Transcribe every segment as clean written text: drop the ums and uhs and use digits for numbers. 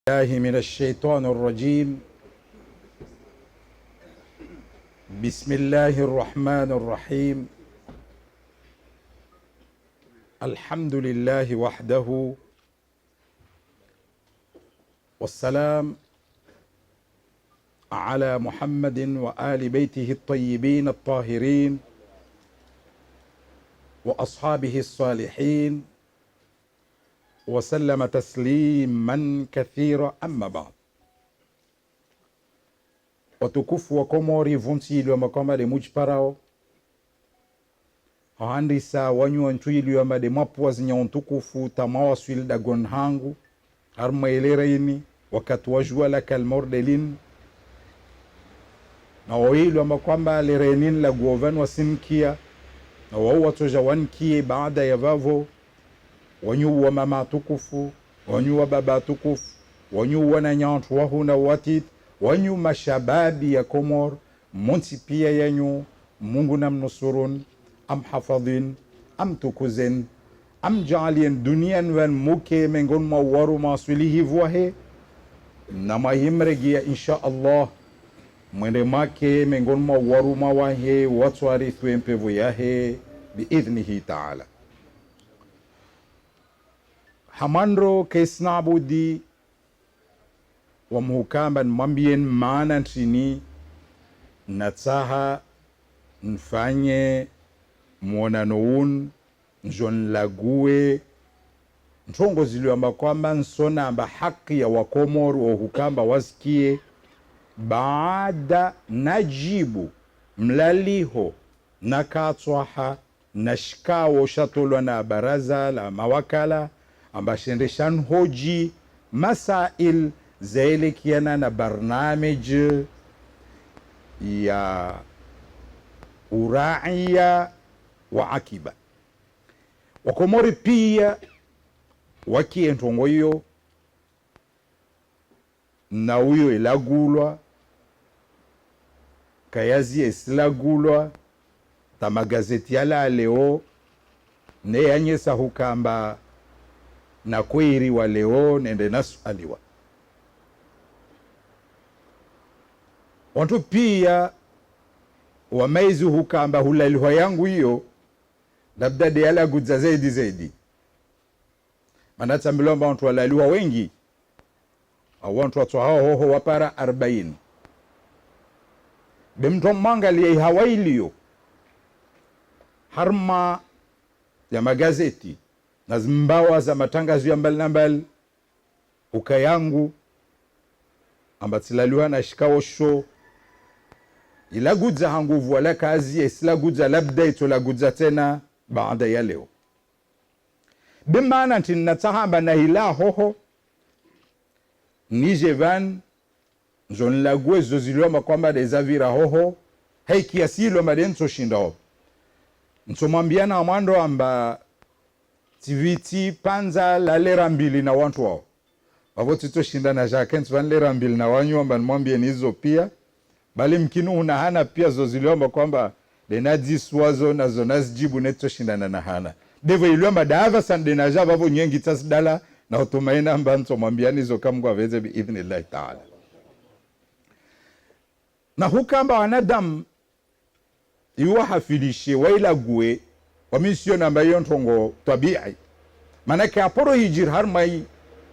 الله من الشيطان الرجيم. بسم الله الرحمن الرحيم. الحمد لله وحده، والسلام على محمد وآل بيته الطيبين الطاهرين وأصحابه الصالحين وسلم tasliman kathira. Amma ba'd. Watukufu wa Komori vunti kwamba de mujparao haandisa wanyu ntuili wamba de mapwa zinya untukufu tamawa swil da gonhangu harma ileraini wakati wajua la kalmordelin na waili kwamba lerenin la guovan wasimkia na wawa toja wankie baada ya vavo wanyu wa mama tukufu, wanyu wa baba tukufu, wanyu wa nanyantu wahuna watit, wanyu mashababi ya Komor, munti pia yanyu, Mungu namnusurun, am hafadhin, am tukuzen, am jalien dunian wan muke mengon mawaru maswilihi vuahe, na mahimregia insha Allah, mwende make mengon mawaru mawahe, watu arithwe mpevu yahe, biidhnihi ta'ala. Hamandro kesnabudi wa muhukamba mwambien maana ntini natsaha nfanye mwonanoun njon lague ntongo ziliwamba kwamba nsona amba haki ya wakomoru wa hukamba wasikie baada najibu mlaliho nakatswaha nashikawo shatolwa na baraza la mawakala ambashendeshan hoji masail zaelekiana na barnamij ya uraiya wa akiba. Wakomori pia wakie ntongo hiyo na uyo ilagulwa kayazi esilagulwa tamagazeti yala leo ne yanyesa hukamba na kwiri wa leo nende nasualiwa. Wantu pia wameizi hukamba hulaliwa yangu hiyo labda de yala gudza zaidi manata milomba wantu walaliwa wengi au wantu watu hao hoho wapara 40 bimto mangalia hawailio harma ya magazeti na zimbawa za matangazo ya mbali na mbali ukayangu ambatilaliwa na shikawo sho ilagudza hanguvu wala kazi isilagudza labda itolagudza tena baada ya leo. Bimana ntinatahamba na hila hoho nijevan njon lagwe zoziliwa makwamba dezavira hoho haiki asilo madenso shindao nsomambiana amando amba tiviti panza la lera mbili na wantu wao wavo tito shinda na jakens van lera mbili na wanyu amba nwambie nizo pia bali mkinu unahana pia zoziliomba kwamba denadis wazo na zonas jibu neto shinda na nahana devo iliomba daava sande na java wavo nyengi tasdala na utumaina amba nso mwambia nizo kamgwa veze bi idhni Allah ta'ala. Na hukamba wanadamu iwa hafilishe wailague wamisio namba hiyo ntongo tabii manake aporo hijir harmai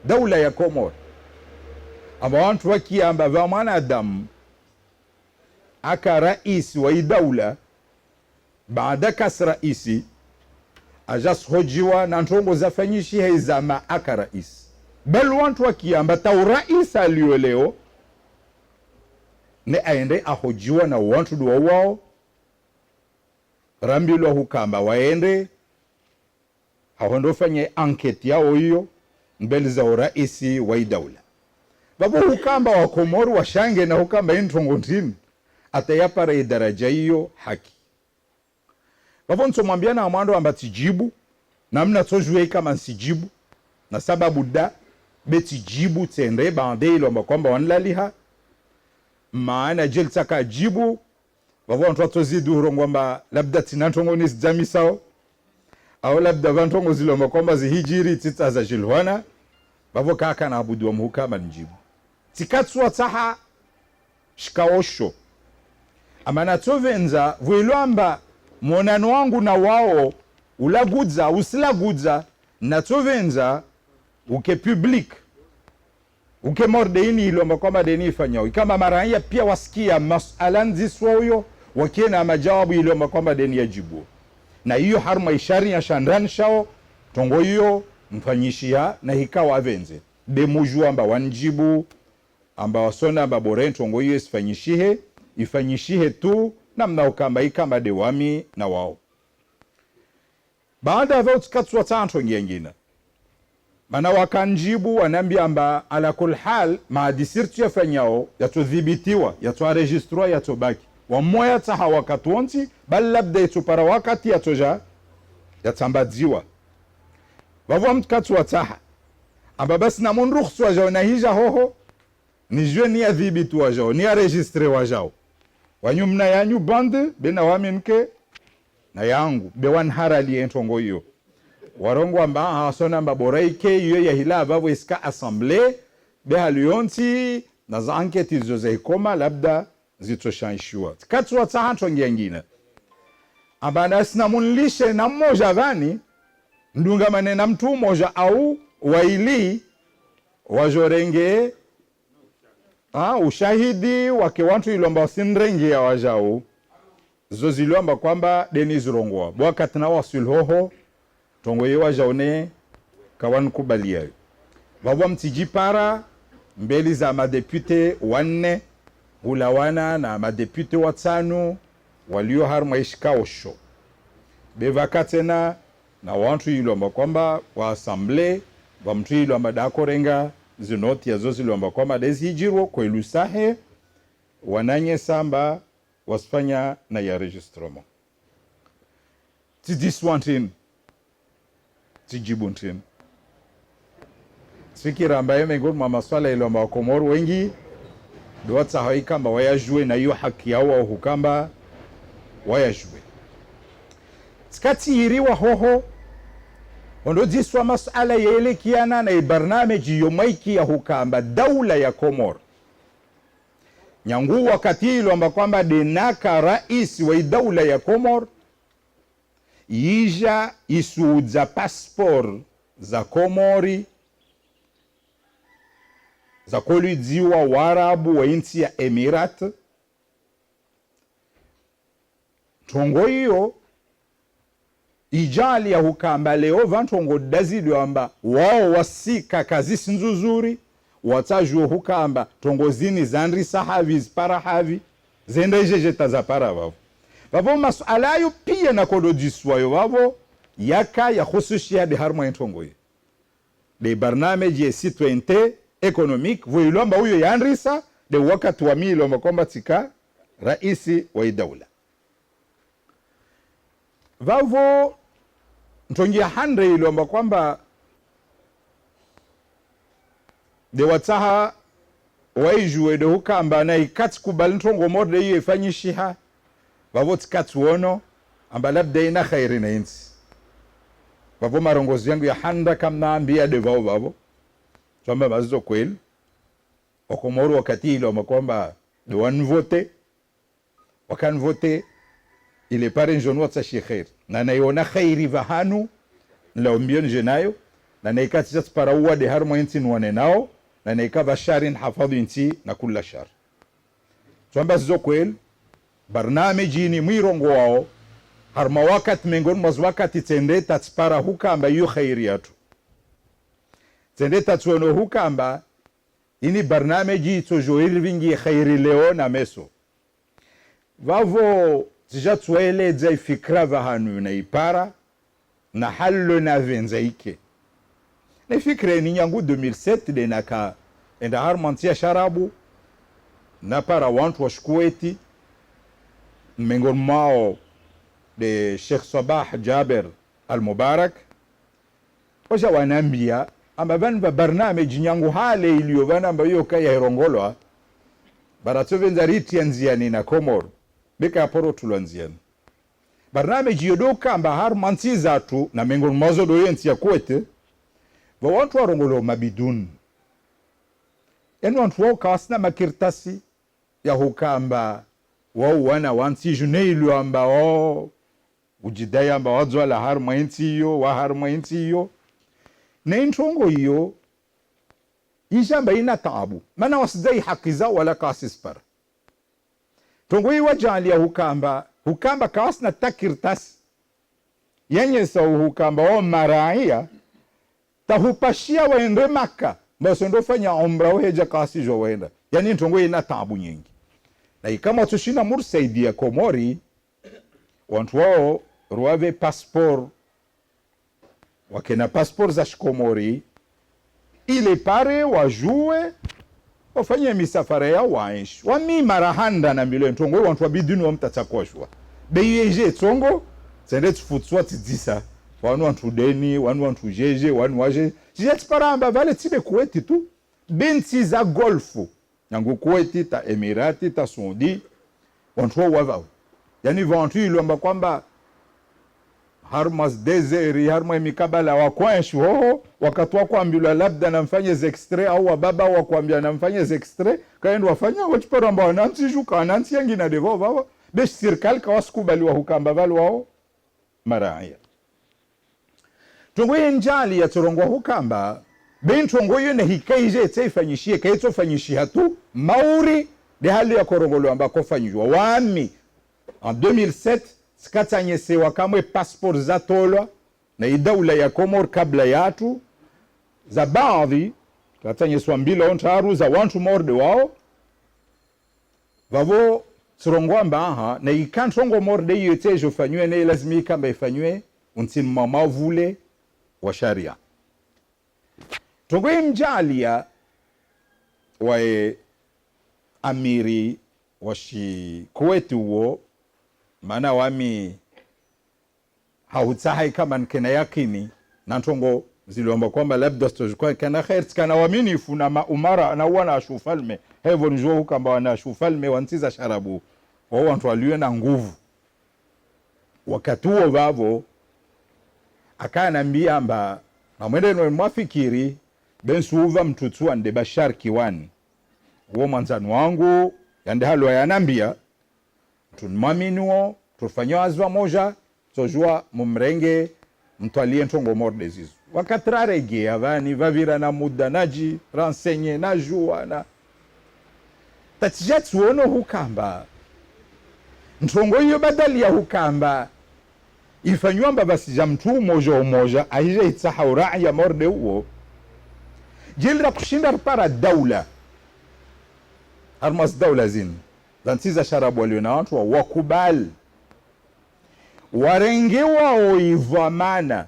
daula ya Komor amba wantu wakia amba va mwanadamu aka raisi wa daula baada kas raisi ajas hojiwa na ntongo zafanyishi heizama aka raisi bel wantu wakia amba tau raisi aliyo leo ne aende ahojiwa na wantu duwa wao rambilwa hukamba waende hawandofanye anketi yao hiyo mbele za uraisi wa daula babu hukamba wa Komoru washange na hukamba intongo ntini atayapara idaraja hiyo haki babu nsomwambiana amando amba tijibu namna tojue kama nsijibu na sababu da betijibu tende bande ilo amba kwamba wanlaliha maana jeltaka jibu babu wantu watozidu hurongwamba labda tinantongo nisjami sao au labda vantongo zilomba kwamba zihijiri tita za jilwana bavo kaka na abudu wa mhukama njibu tikatswa taha shikaosho amana tovenza vuilwamba monano wangu na wao ulagudza usilagudza na tovenza uke public uke mordeini ilomba kwamba deni ifanyao kama maraya pia wasikia masala nziswa huyo wakiena majawabu ilomba kwamba deni yajibu na hiyo harma ishari ya shandran shao tongo hiyo mfanyishia na hikawa avenze demuju amba wanjibu amba wasona amba bore tongo hiyo ifanyishihe tu na mnaokamba ikamba dewami na wao baada ya tukatswa tanto ngengina mana wakanjibu wanambia amba ala kul hal maadisirtu yafanyao yatodhibitiwa yatoaregistrwa yatobaki wamoya taha wakati wonti bali labda yatopara wakati yatoja yatambadziwa vavwa mtukatswa taha amba basi na munrukhsu wajao na hija hoho nijue ni yadhibitu wajao ni yaregistre wajao wanyumna yanyu bande bena waminke na yangu bewan harali entongo hiyo warongo amba hasona amba boraike hiyo ya hila vavo iska assemble be halionti na za anketi zozekoma labda zitoshanshiwa katswa tahanto ngengine amba nasina munlishe na mmoja vani ndunga manena mtu mmoja au waili wajorenge ushahidi wake watu ilomba wasinrengi ya wajao zozilomba kwamba deni zirongoa wakati na wasulhoho tongo yewa jaone kawan kubalia vavwa mtijipara mbeli za madepute wanne ulawana na madepute watano walio harma ishikaosho bevakatena na watu ilomba kwamba wa assemble wa mtu ilomba dakorenga zinoti ya zozi ilomba kwamba dezi hijiro kwa ilusahe wananye samba wasfanya na ya registrement tidiswantin tijibuntin fikira ambaye mengoni mwa maswala ilomba wa Komoro wengi duwata haikamba wayajue na hiyo haki yao au hukamba wayajue tikati hiriwa hoho ondo jiswa masala yele kiana na barnameji yomaiki ya hukamba daula ya Komoro nyangu wakati hilo amba kwamba denaka rais wa daula ya Komoro ija isuudza passport za Komori za kolidziwa warabu wa inti ya Emirat tongo hiyo ijali ya hukamba leo vantongo dazidu amba wao wasika kazi sinzuzuri watajuo hukamba tongozini zandri sahavi zipara havi zende jejeta za para vavo vavo masuala yu pia na kodo jiswayo vavo yaka ya khusushia de harma entongo de barnameji citoyenneté économique vuilomba huyo yandrisa de wakati wa milo makomba tika raisi wa daula vavo ntongia handre ilomba kwamba de wataha waijue de hukamba na ikati kubali ntongo morde hiyo ifanyishiha vavo tikati wono amba labda ina khairi na insi vavo marongozi yangu ya handa kamna ambia de vavo chamba mazizo kweli Wakomoro wakati ilomba kwamba de wanvote wakanvote ile pare njonwa tsa shekher na naiona khairi vahanu laombion jenayo na naikati para uwa de harmo inti nwane nao na naikava sharin hafadhu inti na kula shar chamba zizo kweli barnameji ni mwirongo wao harma wakati mengon maz wakati tende tatspara hukamba yu khairi yatu tende tatsuono hukamba ini barnameji tojoiri vingi khairi leo na meso vavo tijatsuele dzai fikra vahanu na ipara na hallo na venzaike ne fikre ni nyangu 2007 de naka enda harmantia sharabu na para wantu wa shkueti mengon mao de Sheikh Sabah Jaber al-Mubarak oja wanambia amba vanva barnameji nyangu hale iliyo vanamba yo kaya herongolwa baratovenza riti anziani na Komoro beka poro tulanziani barnameji yodoka amba har mantiza tu na mengon mazo do yenti ya kwete watu warongolo mabidun yani watu wao kawasina makirtasi ya hukamba wao wana wansi juneilu amba wao ujidaya amba wadzwa la harma inti hiyo wa harma inti hiyo na intongo hiyo ishamba ina taabu mana wasidai haki zao wala kasispara tongo hiyo wajali ya hukamba kawasina takirtasi yenye sau hukamba wao maraia tahupashia waende Maka basi ndo fanya umra weja kasijo waenda yani ntongo ina taabu nyingi na kama tushina mursaidia Komori wantu wao ruave passport wakena passport za Komori ile pare wajue wafanye misafara yao waishi wami marahanda na mbilo ntongo wantu wabiduni wamtatakoshwa beyeje tongo sende tufutswa tidisa wanu wantu deni wanu wantu jeje wanu waje jeti paramba vale tibe Kuwait tu binti za golfu nangu Kuwait ta Emirati ta Saudi wantu wao yani vantu ilomba kwamba harmas deseri harma mikabala wa kwanshi ho wakati wa kuambiwa labda namfanye extrait au wababa wa kuambia namfanye extrait kaenda wafanya wachiparamba wanansi juka wanansi yangi na devo wao be serikali kawasikubali wa hukamba vale wao maraia tongo njali ya torongwa hukamba bentongo yene hikaije tsefanyishie kaito fanyishia tu mauri de hali ya korongolo ambako fanywa wami en 2007 skatanyesewa kamwe passport za tolwa na idaula ya Komor kabla yatu za baadhi katanyeswa mbila ontaru za wantu morde wao vavo tsirongwa mbaha na ikantrongo morde yotejo fanywe na lazimi kamba ifanywe untin mama vule wa sharia tongo mjalia wa amiri washi Kuwait uo maana wami hautahai kama nkena yakini na ntongo ziliomba kwamba labda stojukwa kana khair kana waminifu na umara na wana ashufalme hevo njoo hukamba wana ashufalme wantiza sharabu wao wantu waliwe na nguvu wakati huo vavo akanambia amba na mwende no mwafikiri bensuva mtutu ande Bashar Kiwani uo mwanzani wangu yande halo yanambia tunmaminuo tufanya azwa moja tojua mumrenge mtwalie ntongo morde zizo wakatrarege avani vavira na muda naji rensenye na jua na tatijatu ono hukamba ntongo hiyo badali ya hukamba ifanywa mba basija mtu umoja aije itsaha ura'i ya morde huo jilra kushinda para daula harmas daula zin zantiza sharabu walio na watu wakubali warengewa oivamana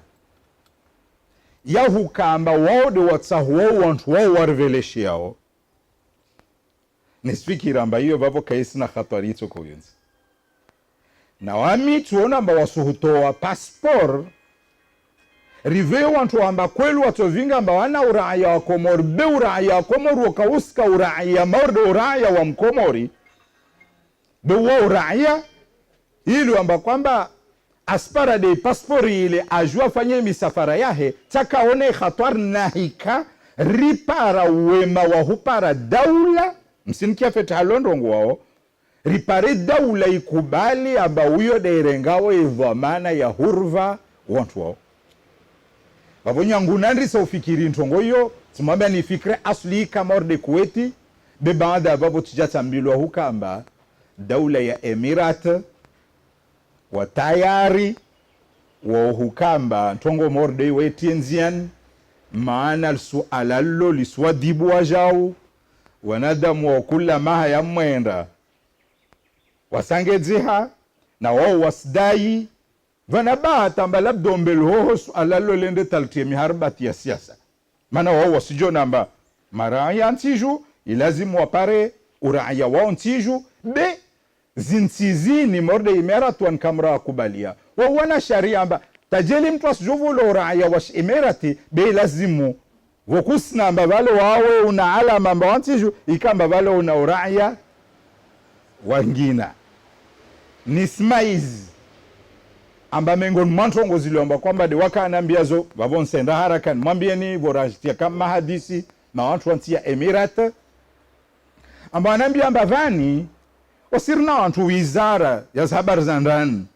ya hukamba wao de watsahu wao wantu wao warveleshi yao nisfikira amba hiyo vavo kaisi na khatari ito kuyunzi na wami tuona amba wasuhutoa passport rive wantu amba kwelu watovinga amba wana uraia wa Komori be uraia wa Komori wakauska uraia morde uraia wa Mkomori be wa uraia ilu amba kwamba aspara de passport ile ajua fanye misafara yahe takaone khatwar nahika ripara wema wa hupara daula msinikia feta halondongo wao ripare daula ikubali amba huyo dairengawo ivamana ya hurva wantu wao wavonyangu nandri sa ufikiri ntongo hiyo simwambia ni fikre asli kama orde Kuwait be baada babo tijatambilo hukamba daula ya Emirat wa tayari wa hukamba ntongo morde wetinzian maana suala lo liswadibu wajau wanadamu wa kula maha ya mwenda wasangedziha na wao wasdai vanabata mbala labdombelo hoho suala lo lende taltie miharbati ya siasa maana wao wasijona amba maraya ntiju ilazimu wapare uraia wao ntiju be zinsizini morde Emirati wankamra kubalia wao wana sharia amba tajeli mtu asijovu lo uraia wa Emirati be lazimu vokusna amba vale wawe una alama amba wantiju ikamba vale una uraia wangina nismaiz amba mengon mantongo ziliomba kwamba de wakaanambia zo vavonsenda harakan mwambieni vorajtia kama hadisi na watu wantia Emirate amba anambia amba vani wasirna watu wizara ya habari za ndani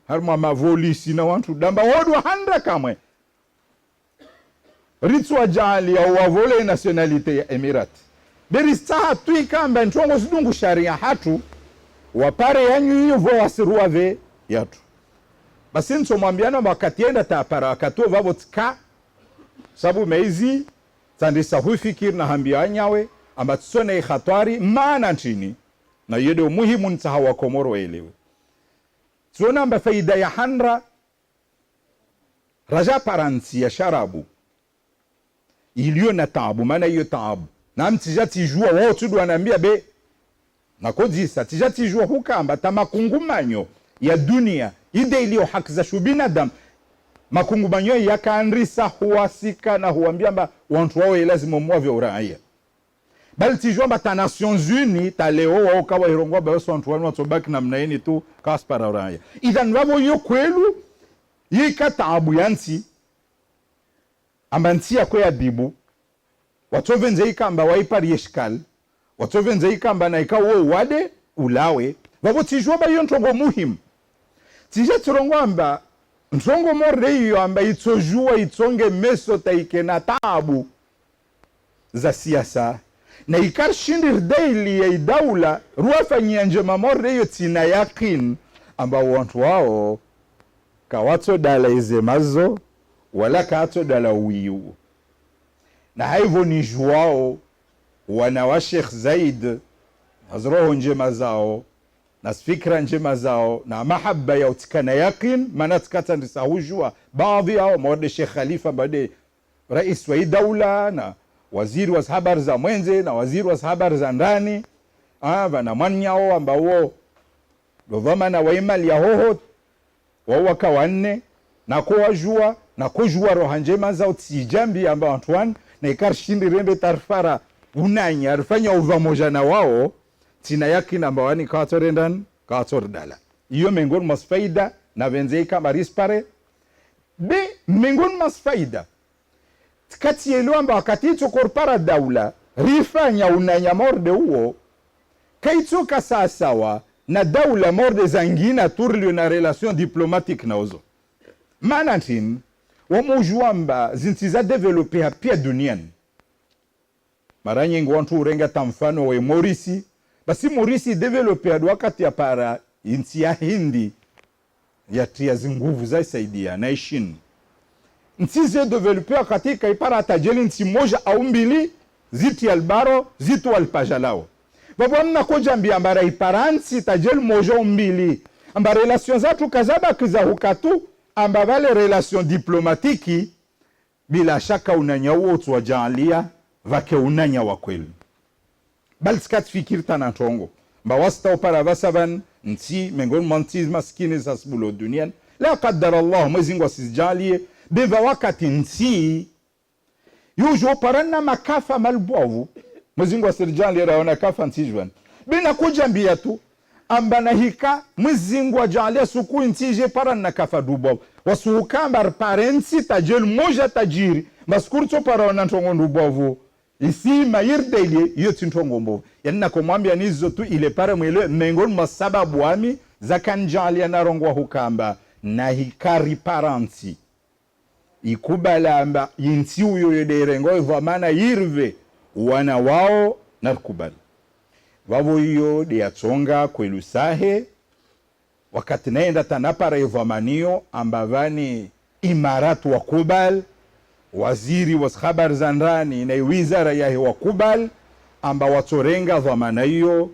harma mavolisi na watu damba wodwa handra kamwe ritwa jali ya wavole nationalite ya Emirate berista tuika amba ntongo zidungu sharia hatu wapare yanyu hiyo vo wasiruave yatu basi nso mwambiana wakati enda tapara wakati vavo tika sabu meizi tandisa hufikir na hambia nyawe amba tsone khatari maana nchini na yedo muhimu ntaha wa Komoro elewe tsona amba faida ya handra raja paransi ya sharabu iliyo na taabu maana hiyo taabu na mtija tijua wao tudu anambia be na kodisa tija tijua hukamba tamakungumanyo ya dunia ide iliyo haki za binadamu makungumanyo yakaandrisa huwasika na huambia mba wantu wao lazima mwavya uraia bali tijua mba ta Nations Unies ta leo wao kawa hirongwa ba wantu wanu watobaki na mnaeni tu kaspara uraia idhan wavo yo kwelu yika taabu yansi amba ntia kwa dibu watovenze ikamba waipari yeshkal watovenze ikamba na ikawo wade ulawe wavo tijua ba yo ntongo muhimu tija turongo amba ntongo morde hiyo amba itojua itonge meso taike na taabu za siasa na ikarshindir daily ya idaula ruafanyia njema morde hiyo tina yakin amba wantu wao kawato dala izemazo wala kato dala uiu na haivo ni juao wana wa Sheikh Zaid hazroho njema zao na fikra njema zao na mahaba ya utikana yakin maana tukata ndisahujua baadhi yao mwade Sheikh Khalifa bade rais wa daula na waziri wa habari za mwenze na waziri wa habari za ndani na mwanyao ambao dovama wa imali ya hoho wawaka wanne na kuwajua na kujua roho njema zao tijambi ambao Antoine na ikarshindi rembe tarfara unanya alifanya uvamoja na wao tina yaki namba wani katorendan katordala iyo mengon masfaida na venzeika marispare be mengon masfaida kati yelo amba wakati ito korpara daula rifanya unanya morde uo kaito kasasawa na daula morde zangina turlio na relation diplomatique na ozo manantin wamujuamba zintiza develope pia duniani mara nyingi watu urenga tamfano wa Morisi basi Morisi develope adu wakati ya para inti ya Hindi ya tia zinguvu za isaidia na ishin ntize develope katika ipara tajeli nti moja au mbili ziti albaro zitu alpajalao babu amna koja mbiambara iparansi tajeli moja au mbili amba relation zatu kazaba kiza hukatu amba vale relation diplomatiki bila shaka unanya uotu wajalia vake unanya wa kweli bal skat fikir tana tongo mba wasta upara vasaban nti mengon mantiz maskini zasbulo dunian la qaddara Allah mwezingo asijalie beva wakati nti yujo parana makafa malbovu mwezingo asijalie raona kafa ntijwan bina kujambia tu amba na hika mwezingo ajalia suku ntije parana kafa dubovu wasukambar parensi tajel moja tajiri maskurto paraona ntongo dubovu isi mayirdelie yote ntongo mbovu yanina kumwambia nizo tu ile pare mwele mengon masababu wami zakanjalia na rongwa hukamba na hikari paransi ikubala amba yinti uyo yederengo hivyo maana yirve wana wao na kubali wavo hiyo diatonga kwelusahe wakati naenda tanapara hivyo manio ambavani imaratu wa kubal waziri wa habari za ndani na wizara ya wakubal amba watorenga dhamana hiyo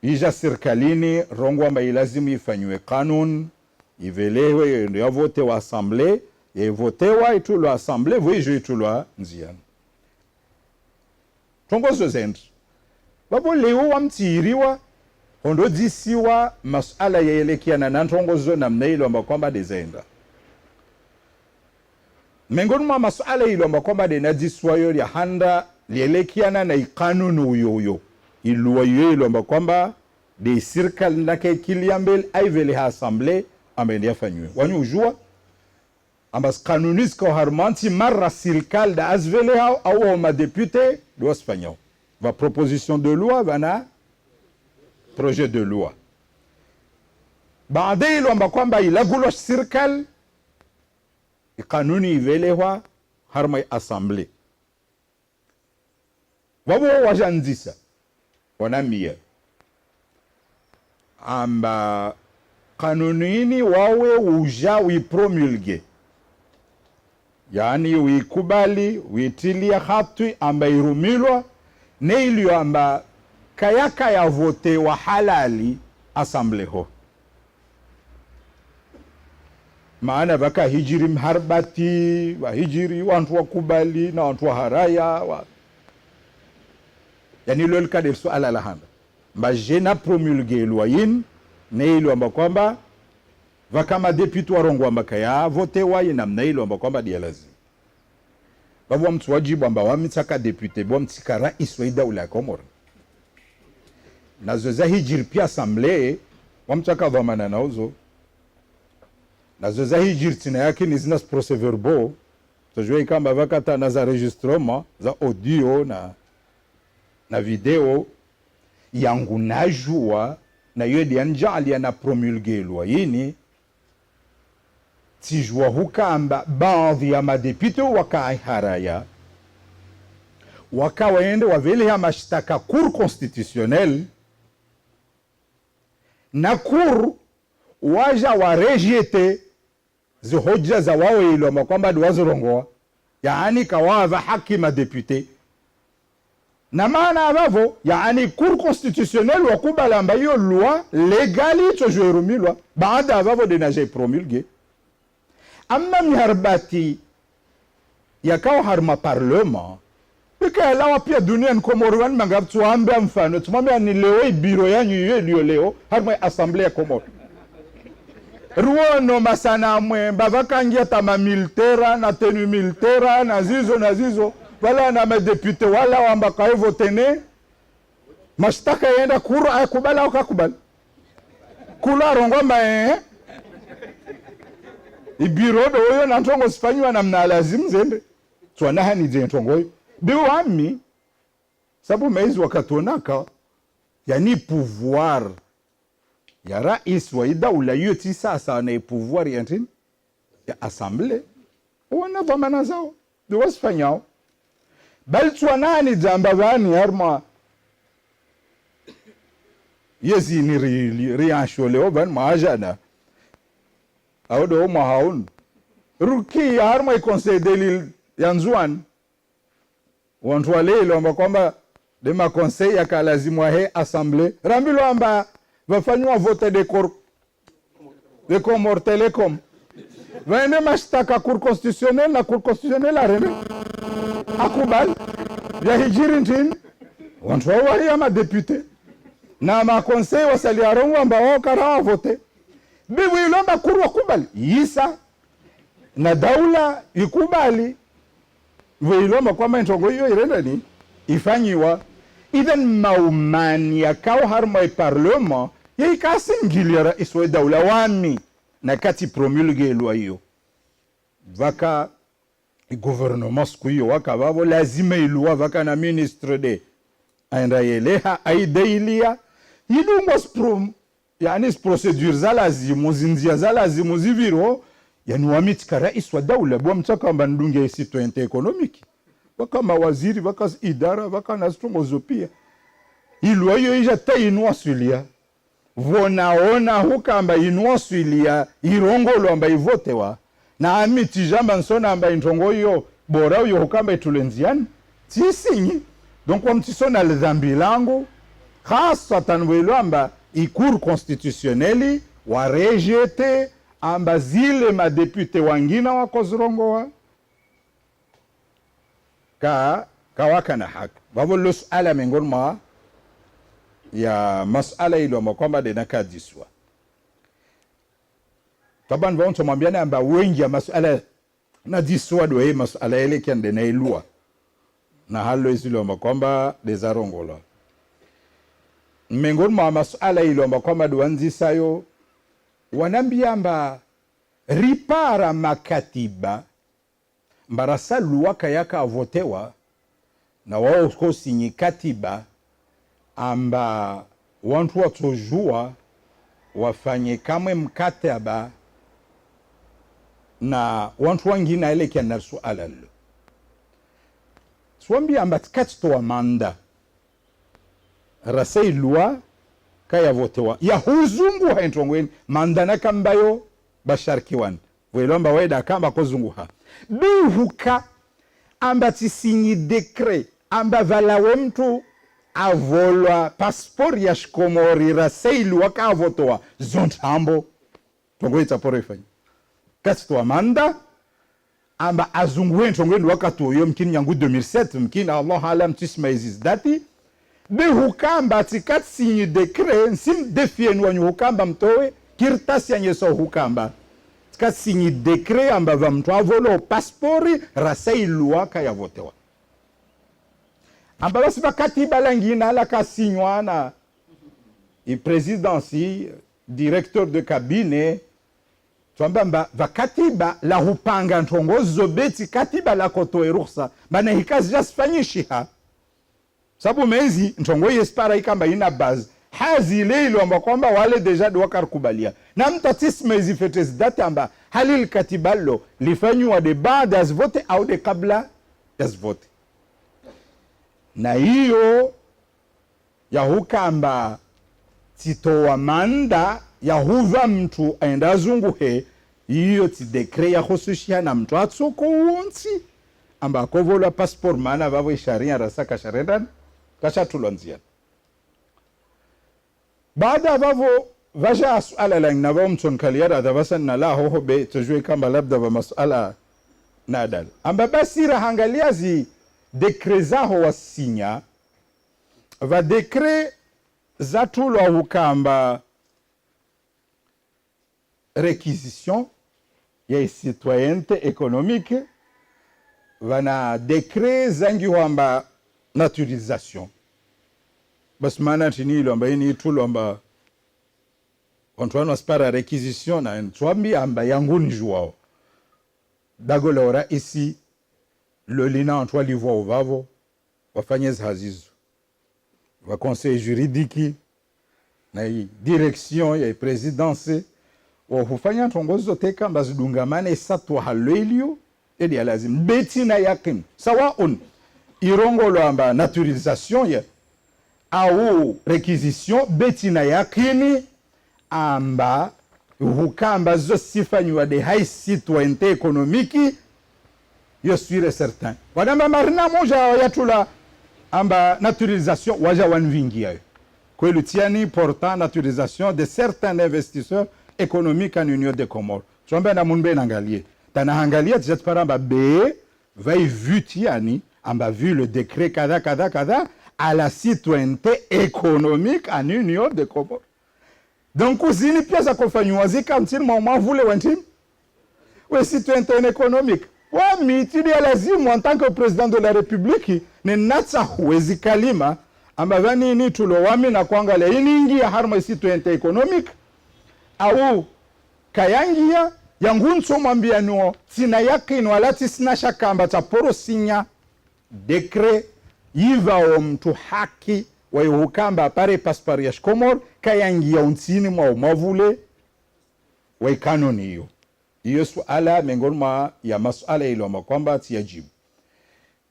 ija serikalini rongo amba ilazimu ifanywe kanun ivelewe ndio vote wa assemblée et votewa itulo assemblée voijo itulo nziani tongozo zend babo leo wamtiriwa hondo disiwa masuala yaelekiana na tongozo na mnailo amba kwamba dezenda mengoni mwa masuala hilo amba kwamba denadiswayo ya handa lielekiana na ikanunu uyoyo iluwa yoyo amba kwamba de circle na ke kiliambel aivele ha assemblée amba yafanywe wanyujua amba kanuni kwa harmanti mara serikali da azvele hao au ma député do Espanyol va proposition de loi vana projet de loi baadaye ilo amba kwamba ilagulwa serikali kanuni ivelewa harma assemblée wabo wajanzisa wanamia amba kanunini wawe uja wipromulge yani wikubali witilia hatwi amba irumilwa ne ilio amba kayaka ya vote wa halali assemblée ho maana vaka hijiri mharbati wa hijiri wantu wakubali na wantu wa haraya yani ilo lkade suala la handa mba jena promulge lwayin ne ilo amba kwamba vakama deputy warongo amba kaya vote wayi namna ilo amba kwamba dia lazima babu mtu wajibu amba wamitaka deputy bo mtika rais wa daula ya Komoro na zoza hijiri pia assemblée wamtaka dhamana nauzo na zoza hijiri tina yake ni zina procès verbaux tojua ikamba vakata na za registrement za audio na video yangu najua na yedi anjali ana promulge lwa yini tijua hukamba baadhi ya madepite wakaharaya wakawaende wavele ya mashtaka cour constitutionnel na cour waja warejete zihoja za wao ilo kwamba duwazorongoa yaani kawava haki madepite na maana abavo yaani cour constitutionnel wakubala amba hiyo loi legali tojwerumilwa baada abavo denaje promulge amma miharbati yakao harma parlement ikaelawa pia dunia nkomorwan mangabtu ambe mfano tumame ni leo biro yanyu hiyo leo harma assemblée ya Komoro ruono masana mwe bavakangia tama militera na tenu militera na zizo wala na madepute wala wamba kaivo tene mashtaka yenda kuru akubala au kakubali kula rongoma ibiro do yo na ntongo sifanywa na mna lazim zende twana hani je ntongo yo biwami sababu maizi wakatonaka yani pouvoir ya rais wa daula yote sasa na pouvoir ya nini ya assemblée wana dhamana zao ndio wasifanyao bali twanani jamba bani harma yezi ni rianshole oban majana awdo mahaun ruki harma conseil de yanzuan wantu wale lomba kwamba dema conseil yakalazimwa he assemblée rambilo amba vafanywa vote de Comores Telecom vaende mashtaka cour constitutionnel na cour constitutionnel arende akubali ya hijiri ntini wantu wawari ya madepute na makonsei wasaliarongu ambao karawa vote bibu ilomba kuru wakubali yisa na daula ikubali ilomba kwa mentongo hiyo irenda ni ifanyiwa even maumani ya kao harma parlement ya ikasi ngilia rais wa daula wami na kati promulge lwa hiyo vaka gouvernement siku hiyo waka babo lazima ilua vaka na ministre de aenda yeleha aidailia yidungwa sprum yani procedure za lazimu zinzia za lazimu ziviro yani wamitika rais wa daula bwa mtaka mbandunge citoyen économique waka mawaziri waka idara waka na strongozo pia ilua hiyo ija tainua sulia vonaona hukamba inua sulia irongolo amba ivotewa na amiti jamba nsona amba intongo hiyo bora huyo hukamba itulenziani tisinyi donc kwa mtisona lidhambi langu hasa tanwelo amba ikur constitutionneli wa rejete amba zile madepute wangina wako zirongowa kawaka na haki babo lusala mengoni mwa ya masala ilo makwamba denaka diswa taban vao tumambiana amba wengi ya masala na diswa doe masala ele kiande na ilua na halo isilo makwamba dezarongola mengoni mwa masala ilo makwamba duanzi sayo wanambia mba ripara makatiba mbarasa luwaka yaka avotewa na wao kosinyi katiba amba wantu watojua wafanye kamwe mkataba na wantu wangina elekea na suala lo swambi amba tikati wa manda rasai lua kaya votewa ya huzungu haentongweni manda na kambayo basharkiwan welomba weda kamba kozunguha bihuka amba tisinyi dekre amba valawe mtu avolwa passport ya shikomori rasai lua ka avotowa zontambo tongweta porefanya kati wa manda amba azunguwe ntongweni wakati uyo mkini yangu 2007 mkini Allah alam tisma izis dati be hukamba tikati sinyi dekre nsim defienu wanyu hukamba mtowe kirtasi yanyeso hukamba tikati sinyi dekre amba va mtu avolo paspori rasai luaka ya votewa amba basi bakatiba langina ala kasinywana i presidency directeur de cabinet twamba vakatiba la hupanga ntongozo beti katiba la kotoe ruhusa bana hikazi jasifanyishiha sababu mezi ntongo yespara ikamba ina baz hazi leilo amba kwamba wale deja wakar kubalia na mtatis mezi fetes date amba halil katibalo lifanywa de baada ya vote au de kabla ya vote na hiyo ya hukamba titoa manda ya huva mtu aenda zunguhe hiyo ti dekre ya khusushia na mtu atsoko wonsi amba kovola passport mana vavo isharia rasaka sharendan kashatulonzia baada vavo vaja suala la na vavo mtonkaliara davasan na la hoho be tujue kamba labda va masuala nadal amba basira hangalia zi dekre zaho wasinya va dekre zatulwa hukamba réquisition ya citoyenneté économique vana décret zangi wamba naturalisation bas mana tini lo amba ini tulo amba ontwano aspara réquisition na ntwambi amba yanguni juao dagolora ici le lina antwa livwa ovavo wafanyez hazizo va conseil juridique na direction ya présidence hufanya ntongozo teka mbazidungamane satwa halwelio edi alazim beti na yakin sawaun irongolo amba naturalisation ya au réquisition beti na yakini amba hukamba zo sifanywa de high citoyenneté économique yo suis certain wadamba marina moja yatula amba naturalisation waja wanvingia kweli tiani portant naturalisation de certains investisseurs économique en Union des Comores. Chombe na munbe nangalie. Tana hangalia tijat paramba be vai vu tiani amba vu le décret kada à la citoyenneté économique en Union des Comores. Donc uzini pia za kufanywa zika mtini mwa vule wantim. We citoyenneté économique. Wa mitidi lazima en tant que président de la République ni natsa huwezi kalima amba vani ni tulo wami na kuangalia iningi ya harma citoyenneté économique au kayangia yangunso mwambia nuo sina yake ino alati sina shakamba taporo sinya dekre yiva o mtu haki wa yuhukamba pare paspari ya shikomor kayangia unsini mwa mavule wa kanoni hiyo. Hiyo suala mengoni mwa ya masuala ilomba kwamba tiyajibu.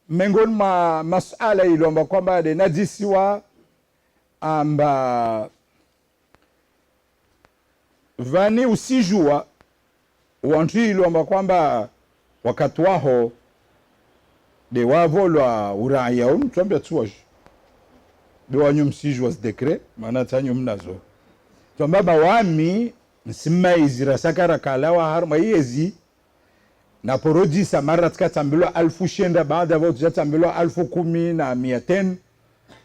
Mengoni mwa masuala ilomba kwamba de najisiwa amba vani usijua wantu ilomba kwamba wakati waho de wavolwa uraia umtuambia tuwaji de wanyu msijua zdekre maana tanyu mnazo tuambaba wami nsima izira sakara kalawa harma yezi na poroji samara tkatambelwa 1000 shenda baada votu jatambelwa 10,100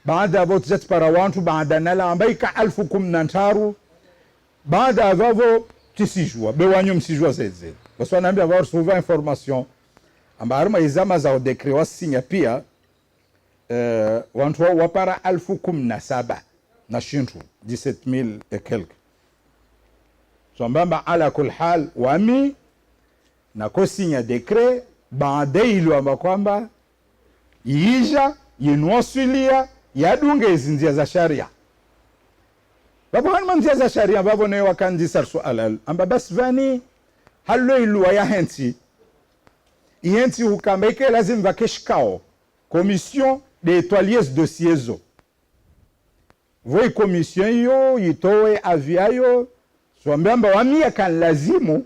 baada votu jatpara wantu baada nala ambaye ka 10,013 baada vavo tisijua bewanyo msijua zeze basi wanaambia vao suva information amba harma izama za dekre wasinya pia wantu wapara 10,017 na shintu 17,000 et quelques Sombamba ala kul hal wami na kosinya dekre baadaye iliwamba kwamba yija yinwasilia yadunge izinzia za sharia. Babu hanma nzia za sharia babu ne wakanji sarsu alal amba bas vani hallo iluwa ya henti yenti ukambeke lazim vakeshkao commission de étoiliers dossiers zo voi commission yo yitowe aviayo swambamba wamia kan lazimu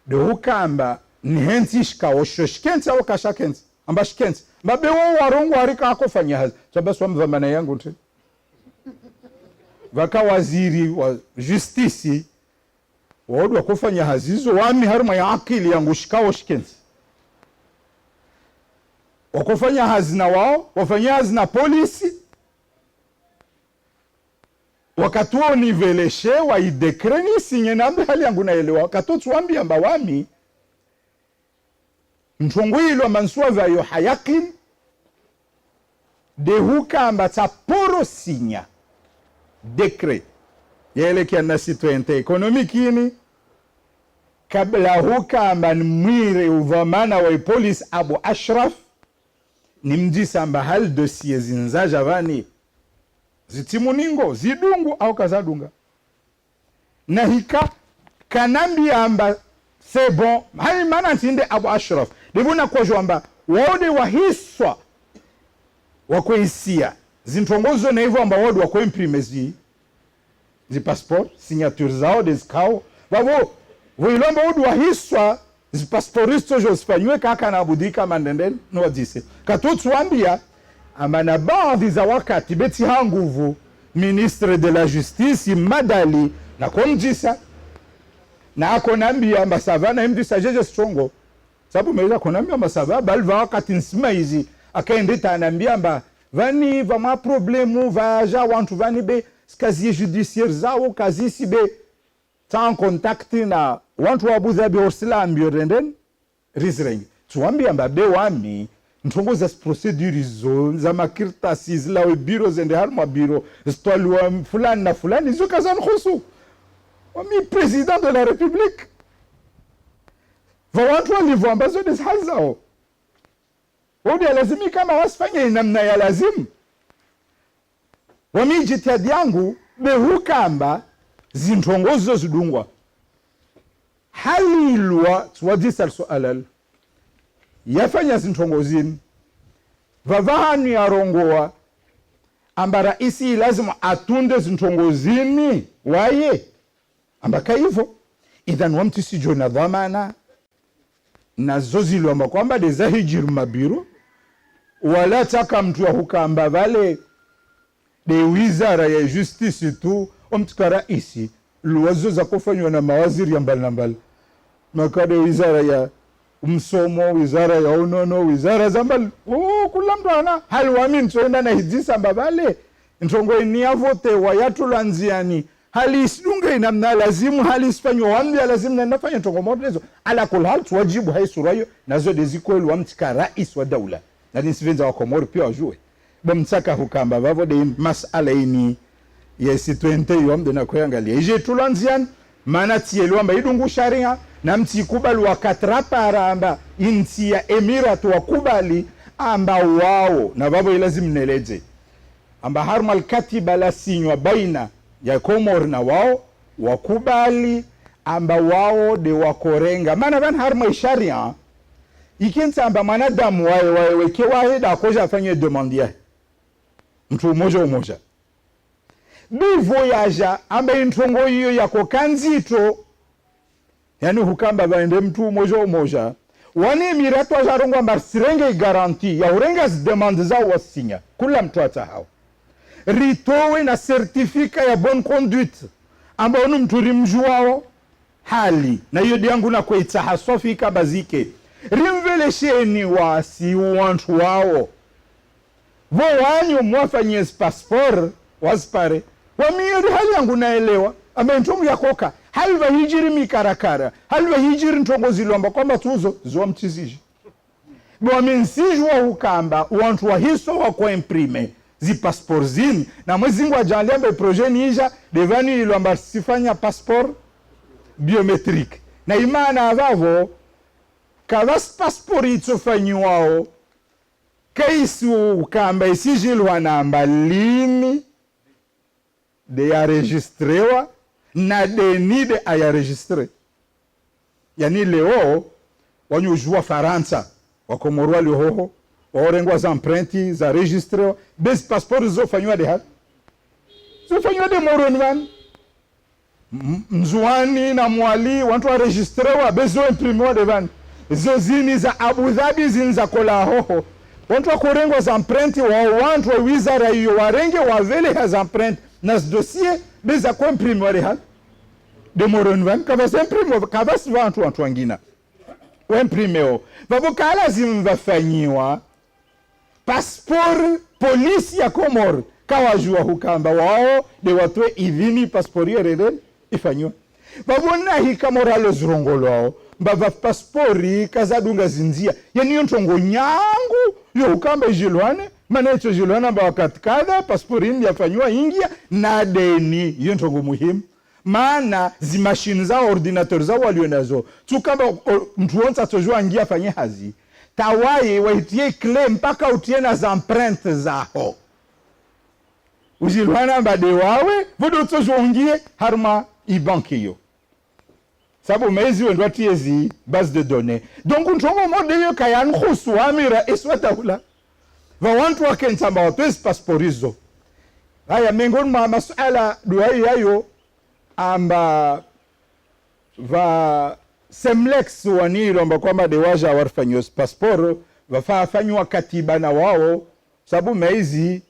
de hukamba ni henti shkao shoshkenzi au kashakenzi amba shkenzi mbabe wo warongo harika akofanya hazi swamba swamba mana yangu nte vaka waziri wa justice wadu wakufanya hazizo wami haruma ya akili yangu shikao shikenzi wakufanya hazina wao wafanya hazina polisi wakatuo niveleshe wa idekreni sinye nambe hali yangu naelewa wakatotu wambi amba wami mchungu ilo mansua vayo hayakin de huka amba taporo sinya dekre yaelekea na citoyente ekonomiki ini kabla huka amba mwire uvamana wa polisi Abu Ashraf ni mjisa amba hal dossier zinzaja vani zitimuningo zidungu au kazadunga na hika kanambi amba c'est bon hali mana ntinde Abu Ashraf devuna kwa jwamba wode wahiswa wakuisia zintongozo na hivyo amba wode wakuimprime zi passeport signature zao deskao babo wilomba wode wahiswa zi passporisto jospanywe kaka na budika mandenden no dise katotu wambia ama na baadhi za wakati beti hanguvu ministre de la justice madali na konjisa na akonambia amba savana mdisa jeje strongo sababu meweza konambia amba savana balva wakati nsima hizi akaendeta anambia amba vani vama problemu vaja wantu vani be skazie judiciaire zao kazi si be ta kontakti na wantu wabuza bi orsila ambio renden rizrengi tuambia amba be wami ntongo za procedure zo za makirtasi zila biro zende harma biro stolwa fulani na fulani zo kazan khusu wami président de la république va watu walivyo ambazo des hazao wodi lazimi kama wasifanye namna ya lazimu wami jitihadi yangu behukamba zintongozo zidungwa halilwa tuwadisa sualal yafanya zintongozini vavahani yarongoa amba raisi lazima atunde zintongozini waye amba kaivo idhan wamtisi jona dhamana na zozilo amba kwamba deza hijiru mabiru wala taka mtu wa hukamba vale de wizara ya justice tu omtika raisi luwazo za kufanywa na mawaziri ya mbali na mbali makade wizara ya msomo wizara ya unono wizara zambali kula mtu ana hali wami ntoenda na hijisa mbabale ntongo inia vote wa yatu lanziani hali isidunge inamna lazimu hali isifanywa wambia lazimu na nafanya ntongo modezo ala kulhal tuwajibu hai surayo na zo deziko ilu wamtika rais wa daula na nisivenza wa Komori pia wajue bomtaka hukamba vavo de masala ini yesi 20 yom na kuyangalia ije tulanziani mana tielu amba idungu sharia na mti kubali wakatrapara amba inti ya emiratu wakubali amba wao na babo ilazimu neleje amba harmal katiba la sinywa baina ya Komor na wao wakubali amba wao de wakorenga mana van harma sharia ikinsa amba manadamu wae weke wahida akoja afanye demandia mtu umoja bi voyaja amba intongo hiyo yako kanzito yani hukamba baende mtu umoja wani emiratu ajarongo amba sirenge garanti ya urenga demande zao wasinya kula mtu atahao ritowe na certificat ya bonne conduite amba onu mtu rimjuao hali na hiyo diangu na kuita hasofika bazike rimvelesheni wasi wantu wao vo wanyu mwafanyie passport waspare wamiri hali yangu naelewa amba ntomu ya koka halva hijiri mikarakara halva hijiri ntongozi lomba kwamba tuzo zuwa mtiziji bwa mensijwa hukamba wantu wa hiso wa kwa imprime zi passport zini na mwezi ngwa jalia mbe proje nija devani ilomba sifanya passport biometrique na imana avavo kavas passport itsofanyiwao kaisi ukamba isijilwa namba lini de ya registrewa na deni de aya registre. Yani leo wanyujua Faransa wakomorwa lihoho waorengwa za emprunti za registrewa besi passport zofanywa de hatu zofanywa de moronwan mzuani na mwali wantu wa registrewa bezo imprimiwa de van zo zini za Abu Dhabi zini za kola hoho wantu wa korengwa za emprunti wa wantu wa wizara hiyo warenge wavele ya za emprunti nas dossier beza kwa imprimiwa de hatu de moronwan kavasi imprimiwa kavasi wantu wangina wemprimeo vavo kala zimvafanyiwa passport polisi ya Komoro kawajua hukamba wao de watwe idhini passport yerere ifanywa vavona hika moralo zurongolo wao mbava passport kazadunga zinzia yani yontongo nyangu yo hukamba ijilwane mana icho jilwane amba wakati kada passport hindi yafanywa ingia na deni yontongo muhimu maana zimashini za ordinateur za walio nazo tukamba mtu wonsa tojua ngia fanye hazi tawaye waitie kle mpaka utie na za empreinte zaho ujilwana mbade wawe vodo tojua ungie harma ibanki yo sabu mezi wendwa tiezi base de données donc ntongo mode yo kaya nkhusu amira eswata hula va wantu wakensamba watwezi passporizo haya mengoni mwa masuala duai yayo amba va semlex wanilo amba kwamba dewaja warfanyos passport vafanywa katiba na wao sabu maizi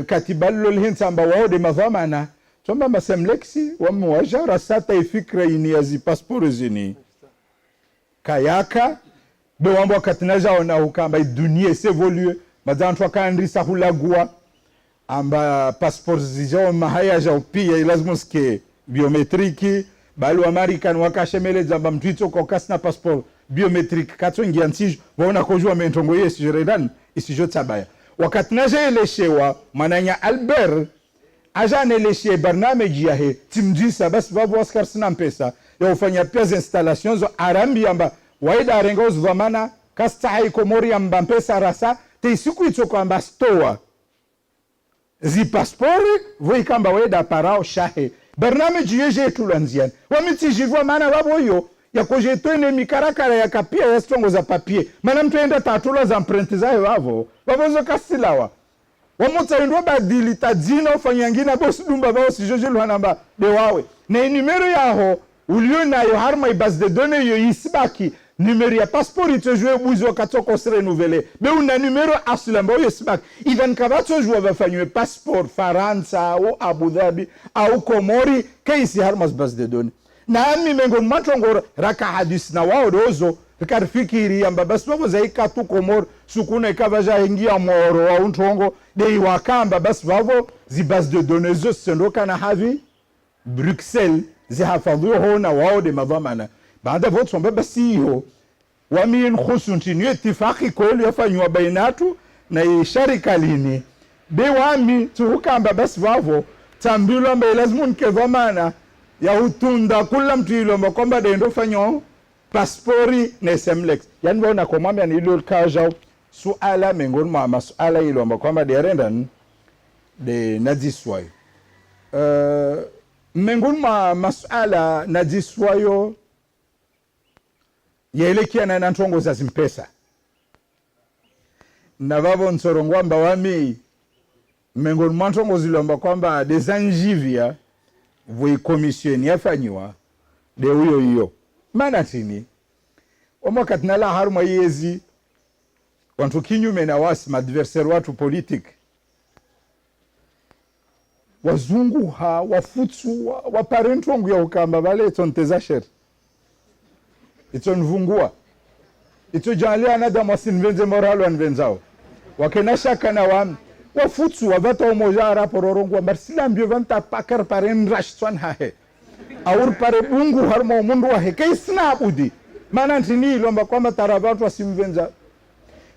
katiba lolo hinsa amba wao de mavamana tomba masemlexi wamuwaja rasata ifikra ini yazi passport zini kayaka be wambo katinaja ona ukamba dunia s'évolue madantu akandisa hulagua amba passport zijao mahaya jao pia lazima ske biometriki bali American wakashemele zamba mtwito kwa kasna passport biometrique katso ngia nsijo waona kujua mentongo yesi jeredan isijo tabaya wakati naje eleshewa mananya Albert ajane eleshe barnameji yahe timjisa basi vavu Oscar sina mpesa ya ufanya pia installation zo arambi amba waida arengoz vamana kasta haiko mori amba mpesa rasa te siku itoko amba stoa zi passport voi kamba waida parao shahe barnameji yeje tulanzian wamiti jivwa maana wabo yo ya kojetwene mikarakara ya kapia ya stongo za papier mana mtu enda tatula za emprunte zae wavo zo kasilawa wamuta indwa badili tadzina ufanyangina bosi dumba bao si joje luhanamba de wawe na numero yaho ulio nayo harma ibase de données yo isibaki numero ya passport ito jwe buzi wakatoko se renouveler be una numero asulamba yo isibaki even kabato jwe vafanywe passport Faransa au Abu Dhabi au Komori kaisi harma base de données na ami mengo matongora raka hadis na wao dozo karfikiri amba basi wao zaika tu Komoro sukuna ikavaja ingia moro wa untongo de wakamba basi wao zi base de données zo sendoka na havi Bruxelles zi hafadhiwa hona wao de mavamana baada vote sombe basi hiyo wamin khusuntini itifaki kweli yafanywa bainatu na sharika lini be wami tukamba basi wao tambilo mbe lazima nkevamana ya utunda kula mtu ilo mkomba dendo fanyo passport na semlex yani wana komamba ni ilo kaja suala mengoni mwa masuala ilo mkomba de rendan de nadiswayo mengoni mwa masuala nadiswayo yelekia na nantongo za zimpesa na babo nsorongwa mba wami mengoni mwa ntongo zilomba kwamba des angivia voi commission yafanywa de huyo hiyo maana tini omokati nala haruma yezi wantu kinyume na wasi adversaire watu politique wazungu ha wafutsu wa parentongu ya ukamba vale itonteza sher ito nvungua ito jalia anada masinvenze moralo anvenzao wakena shaka na wami wafutsu wavata umoja rapororongu wa marsilambio vanta pakar paren rashtuan hahe aur pare bungu harma mundu wa heke snabudi maana ntini ilomba kwamba tarabatu wasimvenza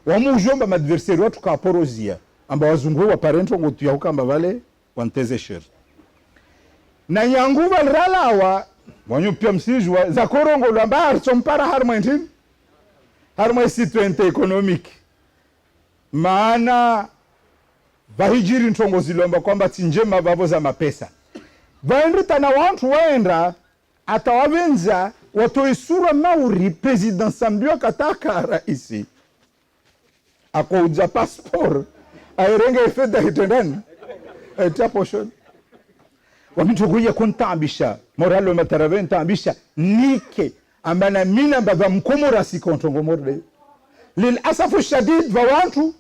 wamujomba madversari watu kaporozia amba wazungu wa parento ngotu ya ukamba vale wanteze sher na nyanguva ralawa wanyu pia msijua za korongo lamba harchompara harmwentin harmwe citoyente economique maana vahijiri ntongo zilomba kwamba tinjema vavo za mapesa vaendeta na wantu waenda atawavenza watoisura mauri president Sambio kataka raisi akouja passport airenge ifeda hitendani etaposhon wamitukuye kuntabisha moralo matarave ntabisha nike ambana mina baba mkomora si kontongo morde lil asafu shadid va wantu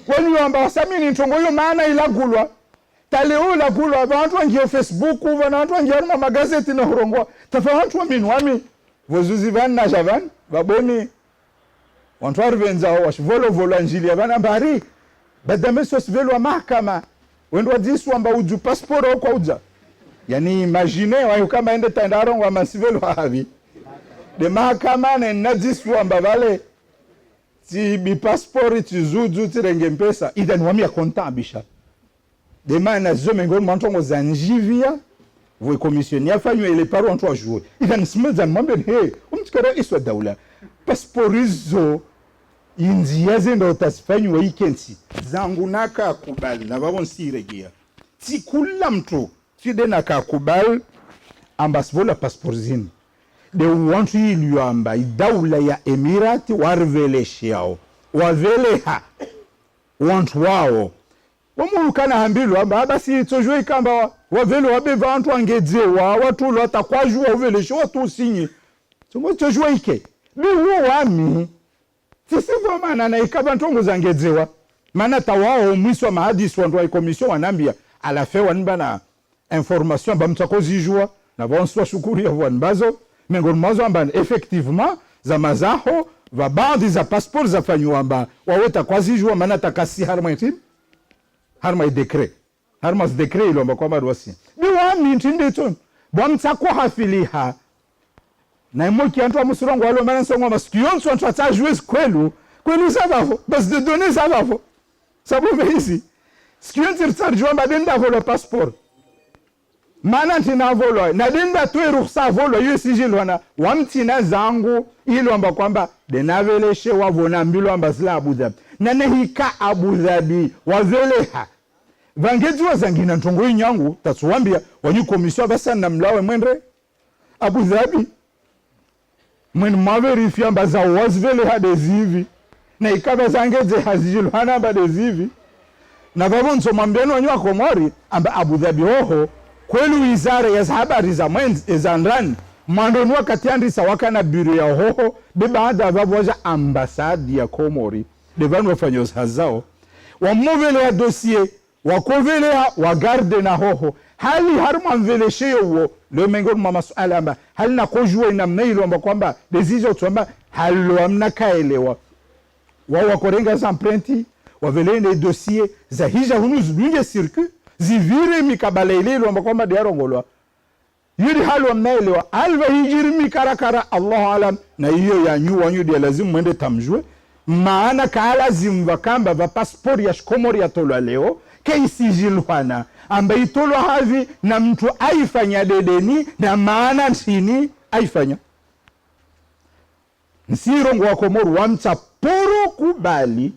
wani wamba wasamini ntongo yo maana ilagulwa taleo lagulwa wantu wangio Facebook wantu wangio magazeti na horongwa tafa wantu wami vozuzi vana javan vaboni wantu arvenza washvolo anjili vana mbari badamesos velo mahakama wendo wadisu amba uju passport kwa uja yani imagine wayo kama ende tandaro wa masivelo havi de mahakama na nadisu amba vale ti bi passport ti zuzu ti renge mpesa idan wami ya kontabisha de mana zome ngoni mantongo zanjivia vous commissionniez afanywe ile paro antu ajue idan smeza mambe he umtikara iswa daula passporizo india zendo tasifanywe ikensi zangu naka kubali na babo nsiregia ti kula mtu fide naka kubali ambasvola passportzini de wantu ilu amba daula ya emirati warveleshao waveleha wantu wao wamulukana hambilo amba basi tojwe kamba wavelo wabeva wantu angedzewa watu lo atakwajua uvelesho watu usinyi tungo tojwe ike bi wo wami sisivo mana na ikaba ntongo zangedzewa mana tawao mwiswa mahadisi wantu wa commission wanambia ala fe wanbana information bamtakozijua na bonswa shukuri ya wanbazo mengoni mazo amba effectivement za mazaho va bandi za passport za fanywa amba waweta kwazijua mana takasi harmaitim harma decret harma decret ilomba kwamba ruasi bi wami ntinde ton bwamtsakwa hafiliha na imoki antu amusurongo walo mana songo maskionso antu atajwe kwelu sabavo bas de donner sabavo sabo mezi skionso tsarjwa badenda volo passeport mana ntina volo na denda tu ruhusa volo hiyo sijilwana wamtina zangu ilomba kwamba denaveleshe wavona mbilo amba zila Abu Dhabi na nehika Abu Dhabi waveleha vangejua zangina ntongo inyangu tatuambia wanyu komisio basa na mlawe mwendre Abu Dhabi mwen maverifia mbaza wazveleha dezivi na ikaba zangeje hazijilwana amba dezivi na vavonso mwambiano wanyu wakomori amba Abu Dhabi hoho kwelu wizara ya habari za mwenzi za ndani mwandoni wakati andisa wakana biro ya hoho de baada vavoja ambasadi ya Komori de vanu wafanyozi hazao wamovele ya dossier wakovele wa garde na hoho hali haruma mveleshe yo le mengoni mama suala amba hali na kojua ina mail amba kwamba decision tuamba halo amna kaelewa wa korenga za prenti wavele ne dossier za hija hunu zbinge circuit zivire mikabalele amba kwamba diarongolwa yiri halo amnaelewa alva hijiri mikarakara Allah alam na hiyo ya nyu wanyu dia lazima mwende tamjwe maana kala zimva kamba va passport ya Komori ya tolwa leo keisijilwana amba itolwa havi na mtu aifanya dedeni na maana nsini aifanya nsirongo wa Komoro wamcha poro kubali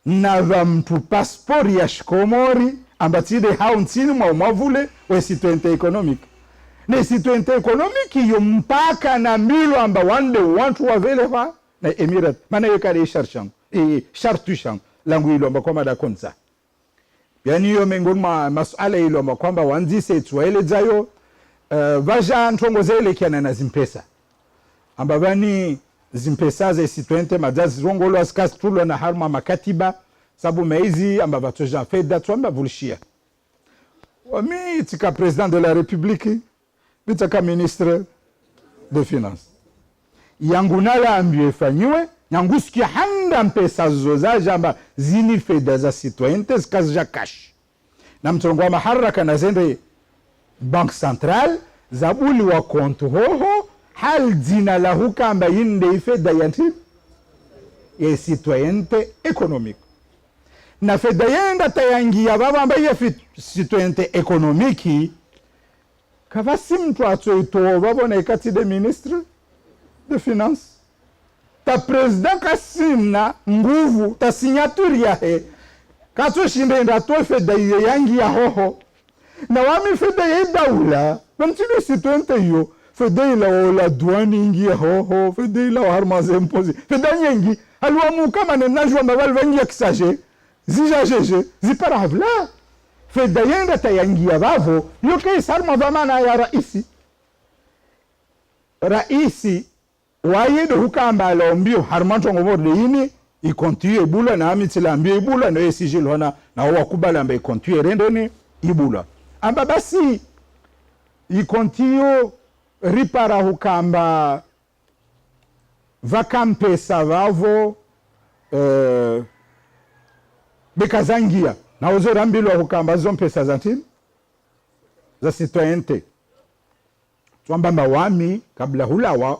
na va mtu passport ya Komori amba tide hao nsini mwavule we citoyente economique ne citoyente economique yo mpaka na milo amba wande wantu wavelewa na emirat mana yekare sharchang shartushang langu ilo amba kwa mada konza yani yo mengoni masuala ilo amba kwamba wanzise tuwaele zayo vaja ntongo zele kiana na zimpesa amba vani zimpesa ze citoyente mazazi rongolo askas tulo na harma makatiba sabu meizi amba vatoja feda tuamba vulshia wami tika president de la république bitaka ministre de finance yangu nala ambiwe fanyiwe yangu sikia handa mpesa zoza jamba zini feda za citoyente zikaza cash na mtongo wa maharaka na zende bank central zabuli wa kontu hoho hal zina la hukamba yinde feda yanti ya citoyente economique na feda yenda tayangi ya baba ambaye citoyente economique kavasi mtu atoitoa wabona ikati de ministre de finance ta president kasina nguvu ta signature yahe kato shindenda to feda yangi ya hoho na wami feda ya daula bamtilo sitwente yo feda ila la douane ingi ya hoho feda ila harmaze imposi feda nyengi alwa mu kama nenajwa mabal vangi ya kisaje zijajeje ziparavla feda yenda ta yangi ya bavo yoke sarma vamana ya raisi wayedo hukamba lombio harmanto ngomorde yini ikontiye ibula na amitila ambio ibula na esijil hona na wakubala ambe ikontiye rendoni ibula amba basi ikontiyo ripara hukamba vakampesa vavo bekazangia na uzo rambilo hukamba zompesa zantini za citoyente tuambamba wami kabla hulawa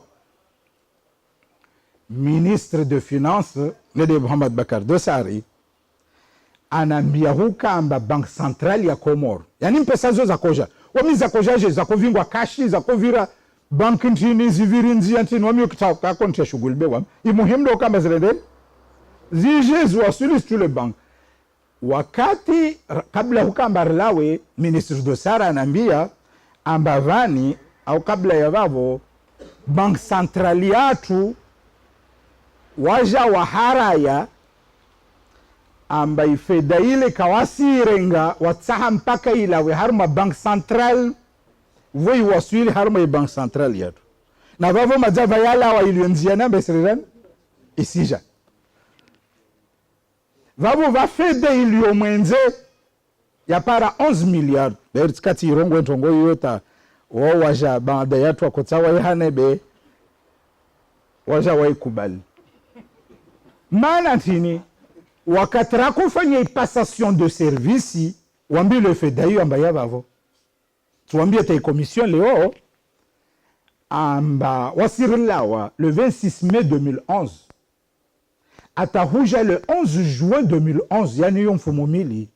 ministre de finance Nede Mohamed Bakar Dosari anambia hukamba bank central ya Komoro yani mpesa zo za koja wami za koja je za kovingwa kashi za kovira bank ntini ziviri nzi antini wami ukitaka konti shughuli be wami imuhimu ndo kamba zilende zije ziwasuli stule bank wakati kabla hukamba rilawe ministre Dosari anambia ambavani au kabla ya vavo bank central yatu waja wa haraya amba ifeda ile kawasirenga watsaha mpaka ilawe haruma bank central voi waswili haruma bank central yatu na vavo majava yala wa ilionziana mbesiriran isija vavo vafede ilio mwenze ya para 11 milliards bertikati irongo entongo yota waja baada yatu wakotsawa yahanebe waja waikubali maana tini wakati kufanya passation de service wambi le fait d'ailleurs amba yavavo tuambie ta commission leo amba wasirilawa le 26 mai 2011 atahuja le 11 juin 2011 yani yomfumo mili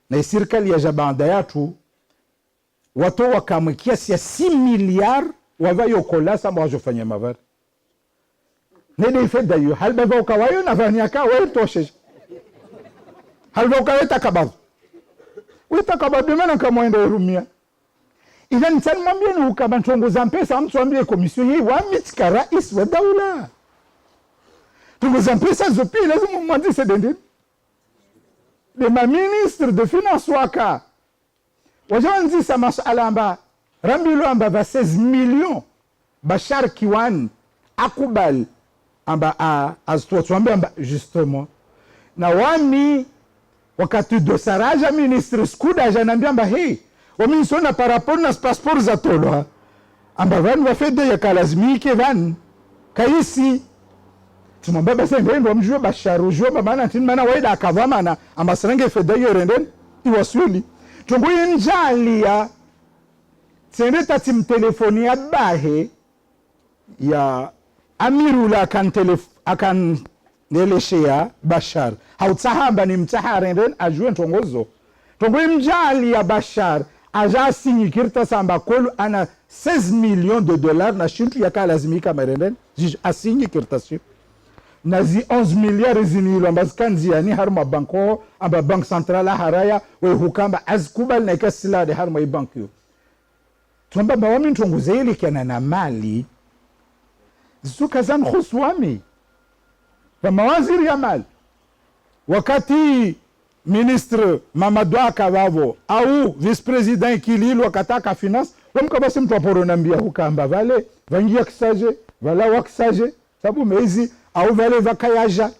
na serikali ya jabanda yatu watu wakamwikia sia 6 milliards wavayo kolasa mwajofanya mavari nede ifeda yu halba vauka wayo na vanyaka wewe toshe halba ukaweta kabavu wita kabavu mena kamwenda urumia ila nitani mwambie ni ukabantongo za mpesa mtu ambie komisyon hii wamitika rais wa daula tongo za mpesa zopi lazima mwadi sedende de ma ministre de finance waka wajawanzi sa masala amba rambilo amba va 16 millions Bashar Kiwan akubal amba azituatuambia amba justement na wami wakati dosaraja ministre skuda janambia amba hei wami nisona parapor na passport za tolo amba vanu wafede ya kalazimike vanu kaisi tumwambia basi ndendo wamjua Basharu jua mamana ntini mana waida akavamana amba serenge fede yorenden iwaswili tungu injali ya tsende tati mtelefoni ya bahe ya amirula akan neleshea Bashar hautsahamba ni mtaharenden ajue ntongozo tongo imjali ya Bashar aja sinyi kirta samba kolu ana 16 millions de dollars na shintu ya kalazimika merenden asinyi kirta shi na zi 11 milliards zinilo ambazkanzi yani harma banko amba bank central haraya we hukamba azkubal na ikasila de harma banko tuamba bawami ntongoze ile kana na mali zukazan khuswami wa mawaziri ya mali wakati ministre Mamadou Akavavo au vice-president Kililo wakataka finance wamkabasi mtu aporonambia hukamba vale vangia kisaje vala wakisaje sabu mezi au vale vakayaja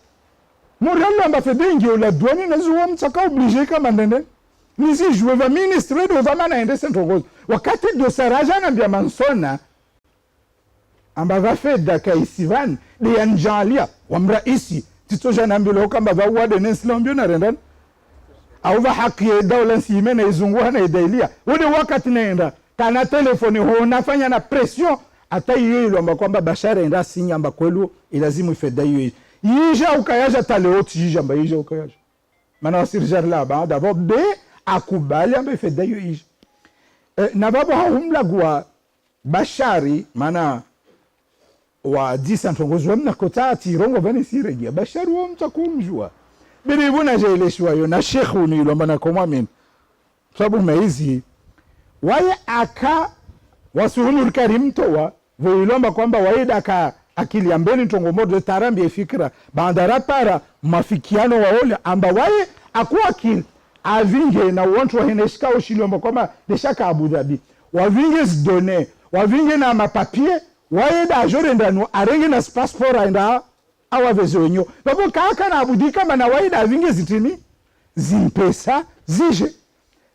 moralo amba fedengi ola douane na zuwa mtaka obligé kama ndende nisi jouer va ministre do vama na ende sentrogozo wakati dosaraja nambia mansona amba vafeda kaisivan de yanjalia wamraisi titoja nambilo kamba vawade nenslambio na rendan au va haki ya daula nsimena izungua na idailia wode wakati naenda kana telefoni ho nafanya na pression ata yeye amba kwamba Bashar enda sinya amba kwelu ilazimu ifeda hiyo yija ukayaja taleoti yija amba yija ukayaja mana wasirjar la ba d'abord de akubali amba ifeda hiyo yija na babo haumlagwa bashari maana wa disa ntongozi wamna kotati rongo vani siregia bashari wa mtakumjua biribuna jaileshwa yo na shekhu ni ilomba na komwamin sababu maizi waye aka wasuhunul karim towa voilomba kwamba waida aka akili ambeni ntongomodo tarambi efikira bandara para mafikiano waole amba waye akuwa akili avinge na wantu waheneshika ushilomba kwamba deshaka Abu Dhabi wavinge zdone wavinge na mapapie waida ajore ndanu arenge na passport aenda awaveze wenyo babo kaka na abudi kama na waida avinge zitini zimpesa zije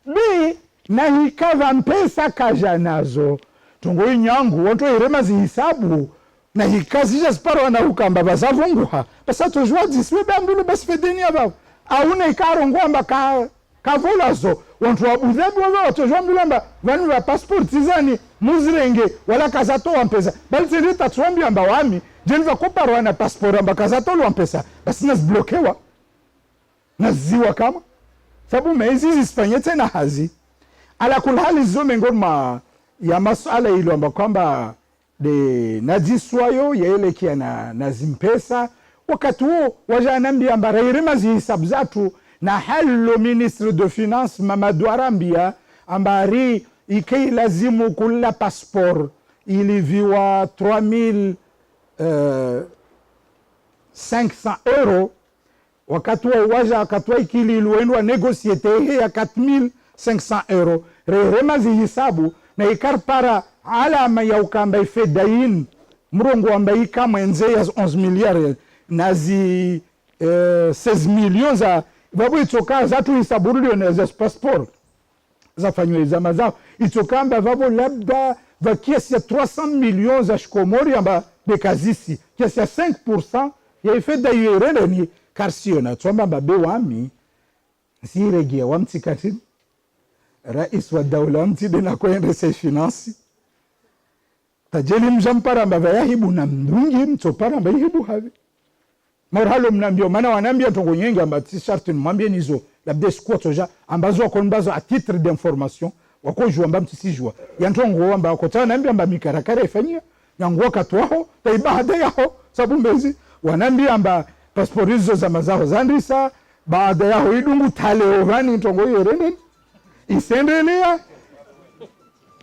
bi na hikava mpesa kaja nazo tungo inyangu wantu irema zihisabu na hikazija sparo na ukamba bazavunguha basa tojwa diswebe ambulu basi fedeni abao aune ikarongwa mbaka kavolazo wantu wa Abu Dhabi wao tojwa mbulamba vanu wa passport tizani muzirenge wala kazato wampesa bali tende tatwambi amba wami jenza koparwa na passport amba kazato wampesa basi nazblokewa naziwa kama sababu mezi zisifanye tena hazi ala kulhali zome ngoma ya masuala hilo amba kwamba de najiswayo yaelekea na zimpesa wakati huo wajanambia amba rairema zihisabu zatu na halo ministre de finance Mamadou Arambia ambari ikei lazimu kula passport iliviwa 3500 euro wakati wa waja wakati wa ikili iluendwa negosiete ya 4500 euro rairema zihisabu na ikarpara alama ya ukamba ifedain mrongo ambaye kama enze ya 11 miliari na zi 16 milioni za babu itoka zatu isaburu na za passport za fanywe za mazao itokamba babu labda va kiasi ya 300 milioni za shikomori amba bekazisi kiasi ya 5% ya ifeda yirene ni karsiona twamba babe wami ziregia wamtikati rais wa dawla mtide na kuendesha finansi tajeli mjampara mbava yahibu na mdungi mtopara mba yahibu havi marhalo mnambio mana wanambia tongo nyengi amba t-shirt mwambie nizo labda sikuwa toja ambazo wakonbazo a titre d'information wakojua amba mtisijua yantongo amba wakotana nambia amba mikarakara ifanyia yanguwa katwaho taibahada yaho sabu mbezi wanambia amba pasporizo za mazao zandisa baada yaho idungu taleo vani tongo yorenen isendelea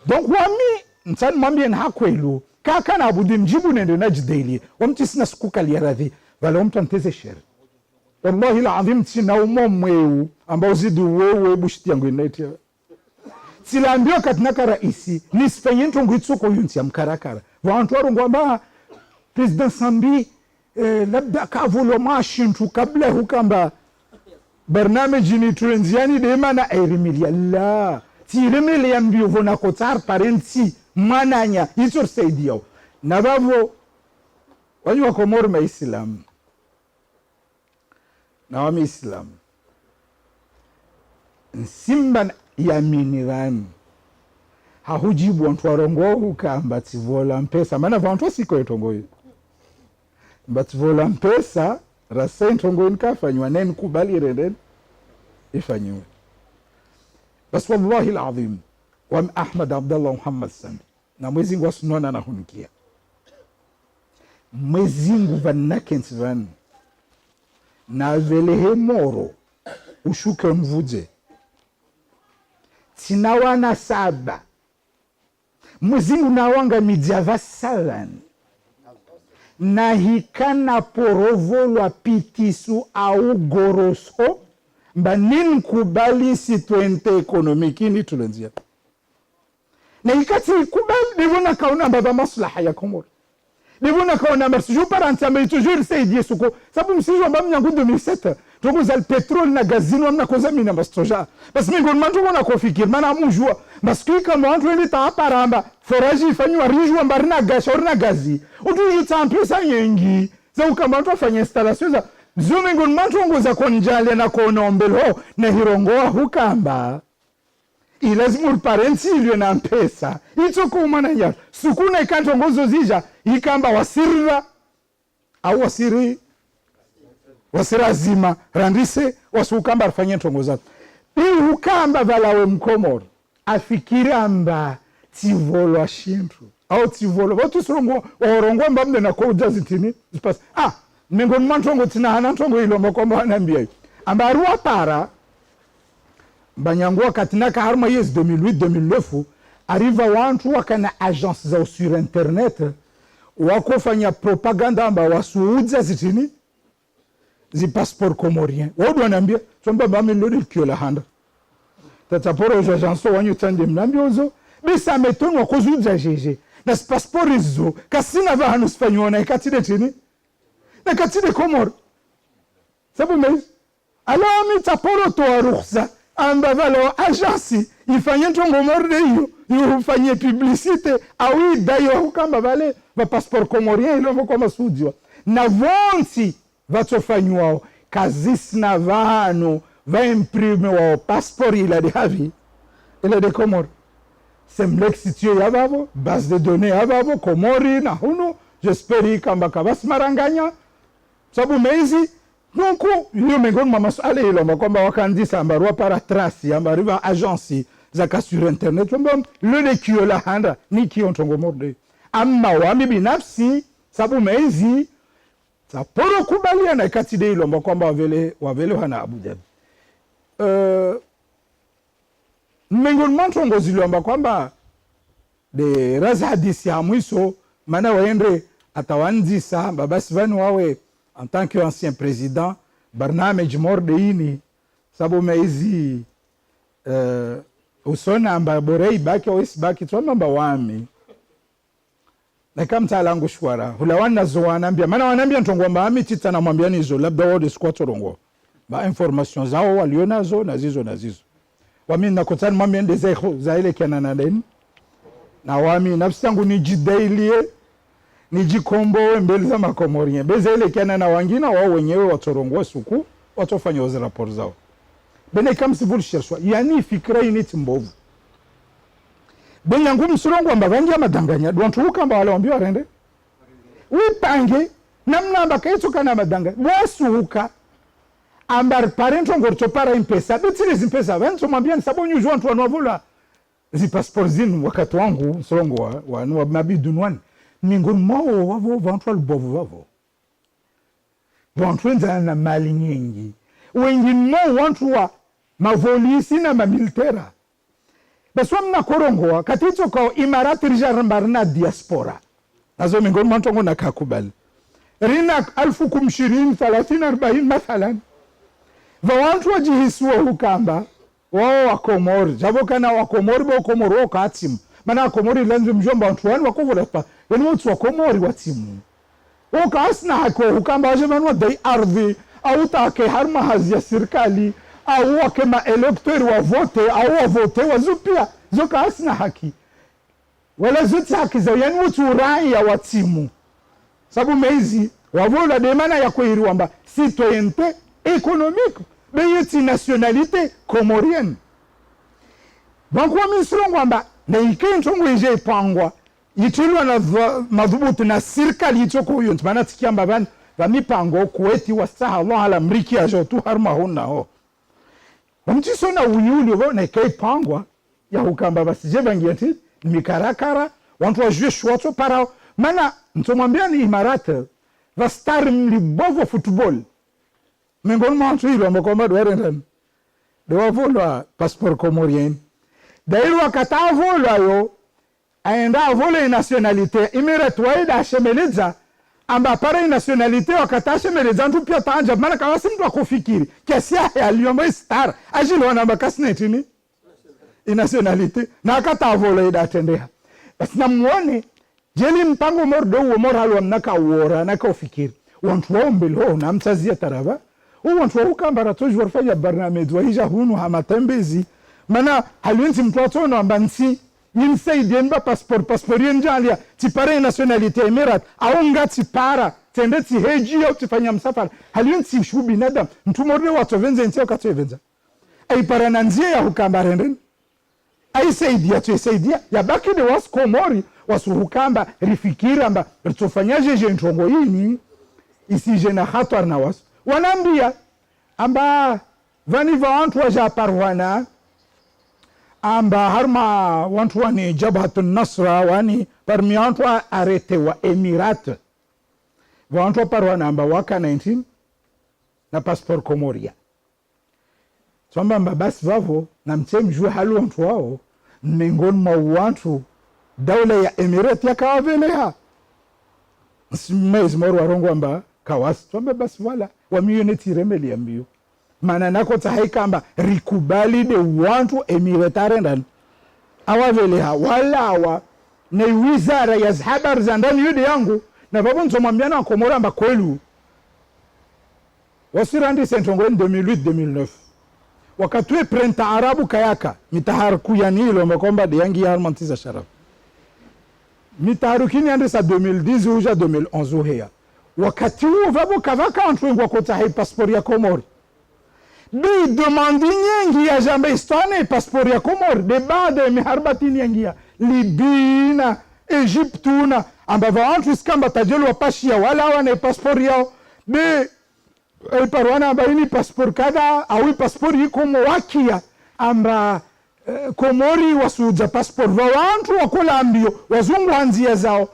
donc wami nsani mwambie na hakwelu kaka na abudi mjibu nende na jideli wamtisina sikuka liyaradhi wala wamtanteze sheri wallahi la adhim tina umomweu ambao zidu wewe bushiti yangu inaiti sila ambio katinaka raisi nisifenye ntongu itsuko yunti ya mkarakara wantu warungu amba president Sambi labda kavulo mashintu kabla hukamba barnameji ni tuenziani dema na erimilia la tiremele ya mbio vona kotar parenti mananya isor saidiyo na bavo wanyu wa Komoro ma Islam na wami Islam nsimba ya minirani hahujibu wantu warongo hukamba tivola mpesa mana vantu siko etongoyi mbativola mpesa rasa ntongoyi nkafanywa neni kubali reden ifanywe bas wallahi alazim wa Ahmad Abdallah Muhammad Sambi na mwezi ngwa sunona na hunikia mwezi ngwa nakent van na velehe moro ushuke mvuje tinawana saba mwezi unawanga mijava salan na hikana porovolwa pitisu au goroso mba nini kubali situente ekonomiki ni tulenzia na hikati kubali divuna kauna mbaba maslaha ya Komoro divuna kauna mrsiju paranti ambaye toujours saidie suko sabu msiju amba mnyangu 2007 tuko za petrol na gazini wamna koza mina bastoja basi mingo mantu kona kofikir mana mujua basi kama wantu ndi ta paramba forage ifanywa rijwa mbarina gasha orina gazi utuju tampesa yengi za ukamantu afanya installation za zumingo mantu ngoza konjale na konombelo na hirongoa hukamba ilazimu parenti ilio na mpesa ito kumana ya sukuna ikanto ngozo zija ikamba wasirra au wasirazima randise wasukamba rafanye ntongoza hii hukamba valawe Mkomoro afikiri amba tivolo shintu au tivolo watu songo orongo mbamde na kwa zitini zipas mengoni mantongo tina hana ntongo ilo makomba anambia amba arua para banyangua katina ka harma yes 2008 2009 arriva wantu wakana agence za sur internet wakofanya propaganda amba wasuudza zitini zi passeport comorien wadu wanambia somba bami lodi kiola handa tataporo agence wanyu tande mnambiozo bisa metonwa kuzuudza jeje na passeport izo kasina va hanu spanyona ikatide tini na katide komor sabu mezi alami taporo to rukhsa amba valo agence ifanye ntongo morde hiyo yufanye publicité awi dayo kamba vale va passeport comorien ilo kama sudiwa na vonti vatofanywa kazisna vano va imprime wa passeport ila de havi ila de Comor semlek situé yavavo base de données yavavo Comori na huno j'espère kamba kabas maranganya sabu mezi donc yo mengoni mama ale ilo kwamba wakandisa ambarwa para trace ambariva agence zaka sur internet le kiola handa ni kiontongo morde amma wami binafsi sabu mezi saporo kubaliana katide ilo kwamba wavele hana Abu Dhabi mengoni mantongo zilomba kwamba de raza hadisi ya mwiso mana waende atawanzisa babasi vani wawe en tant qu'ancien président barnamej morde ini sabu mezi usona amba borei baki au isbaki tuamba wami na kama talangu shwara hulawana zo wanambia maana wanambia ntongo mami tita na mwambia nizo labda wode squat rongo ba information zao waliona zo na zizo wami nakutana mwambia ndeze za ile kana na deni na wami nafsi yangu nijidailie nijikomboe mbele za makomorien beze ile kana na wangina wao wenyewe watorongo suku watofanya ozi rapport zao bene kama si vous cherchez yani fikra initi mbovu benyangu msurongo amba vangi amadanganya dontu ukamba wale wambio arende wipange namna amba kaito kana madanga wasuka ambar parento ngorto para impesa bitile zimpesa vanso mwambia ni sabo nyuzo watu wanavula zi passport zinu wakati wangu msurongo wa mabidu nwani mingoni mwao wavo vantu walubovu wavo vantu wenzana na mali nyingi wengi mwao wantu wa mavolisi na mamilitera baswa mna korongoa katito kwa imarati rijarambarna diaspora nazo mingoni mwantongo na kakubali rina 1020 30 40 mathalan vawantu wajihisua hukamba wao wakomori javokana wakomori bo komori wako atimu mana wakomori lanzu mjomba wantu wani wakovula pa yani watu wakomori watimu waka asna hako hukamba wajevanu wadai ardhi au take harma hazi ya sirikali au wakema elektori wa vote au wa vote wazupia zoka asna haki wala zote haki za yani watu urai ya watimu sabu mezi wavola demana ya kuhiri wamba citoyente ekonomiko beyeti nationalite comorienne bankuwa misrongo wamba na ike ntongo ije ipangwa yitilwa na madhubuti na sirikali itoko huyo ntimana tikiamba bani mipango kuweti wasaha Allah ala mriki ya jotu harma hona ho wamtisona uyuli wao na kai pangwa ya hukamba basi je bangiati mikarakara wantu wajue shwato para mana ntomwambia ni Imarate va star mlibovo football mengoni mwantu hilo mkomba dwerendani dewa volwa passeport comorien dairo wakata volwa yo aenda vole nationalité Imarate waida shemeleza amba pare nationalité wakatashe meleza ntu pia tanja maana kawasi mtu akufikiri kiasi ya aliomba star ajili wana bakasi netini nationalité na akata vola ida tendea basi namuone jeli mpango mordo uo moral wa mnaka uora naka ufikiri wantu waombelo na mtazia tarava wantu wakambara toju warfanya barnameji wahija hunu hamatembezi maana haliwenti mtu watono amba nsi yinsaidie mba passeport yenjalia tipare nationalité Emirate au ngati para tende ti heji au tifanya msafara haliwenti shubi nadam mtumorde watu venze ntio katovenza ai para nanzie ya hukambarenden ai saidia tu saidia ya baki de was komori wasuhukamba rifikira mba ritofanyaje je ntongo yini isije na khatar na was wanambia amba vani va antu waja parwana amba harma wantu wani Jabhatun Nasra wani parmi wantu arete wa Emirat wantu parwana amba waka 19 na passport Komoria twamba basi vavo na mtemjue halu wantu wao miongoni mwa wantu daula ya Emirat yakawaveleha simezi moro warongo amba kawasi twamba basi wala wamiyoneti remeli ambiyo mana nako tahaikamba rikubali de wantu Emirataren awaveleha walawa na wizara ya habari za ndani yude yangu na babu nzomwambiana wa Komoro amba kwelu wasirandi sentongweni 2008-2009 wakatue prenta arabu kayaka mitaharuku ya nilo mbakomba de yangi ya harmantiza sharaf mitaharukini ande sa 2010 uja 2011 uhea wakati huo vabo kavaka wantu wengu wakota hai paspori ya Komori de demandi nyengi ya jambe istane paspori ya Komori de baada miharbatini yangia Libina Egyptuna ambava wantu iskamba tajelu wapashia wala wana paspori yao de parwana amba ini paspori kada au paspori ikomo wakia amba Komori wasuja paspori wa wantu wakola ambio wazungu hanzia zao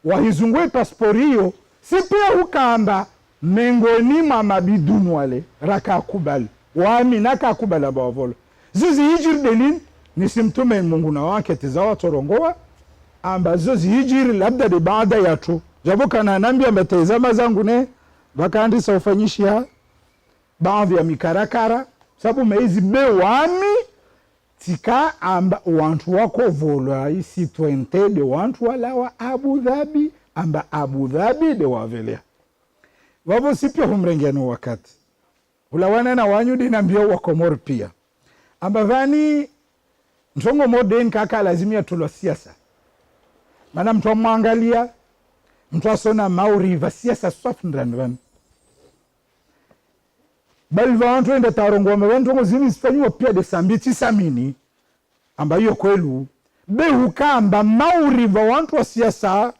wahizungwe paspori hiyo sipia ukamba mengoni mama bidunu wale raka kubali wami naka kubala bawavolo zizi hijiri delin ni simtume Mungu na wake tizawa torongoa amba zizi hijiri labda de baada ya tu jabu kana nambia mbetezama zangu ne wakaandisa ufanyishia baadhi ya mikarakara sababu meizi be wami tika amba wantu wako volwa isi 20 de wantu wala wa Abu Dhabi amba Abu Dhabi de wavelea wavo sipia humrengenu wakati ulawana na wanyudi na mbio wa Komoro pia amba vani ntongo modern kaka lazimia tulo siasa mana mtu wa muangalia mtu wa sona mauri va siasa sofndran vani bali va wantu enda tarongo wa ntongo zini sifanyiwa pia de sambiti samini amba hiyo kwelu behukamba mauri va wantu wa siasa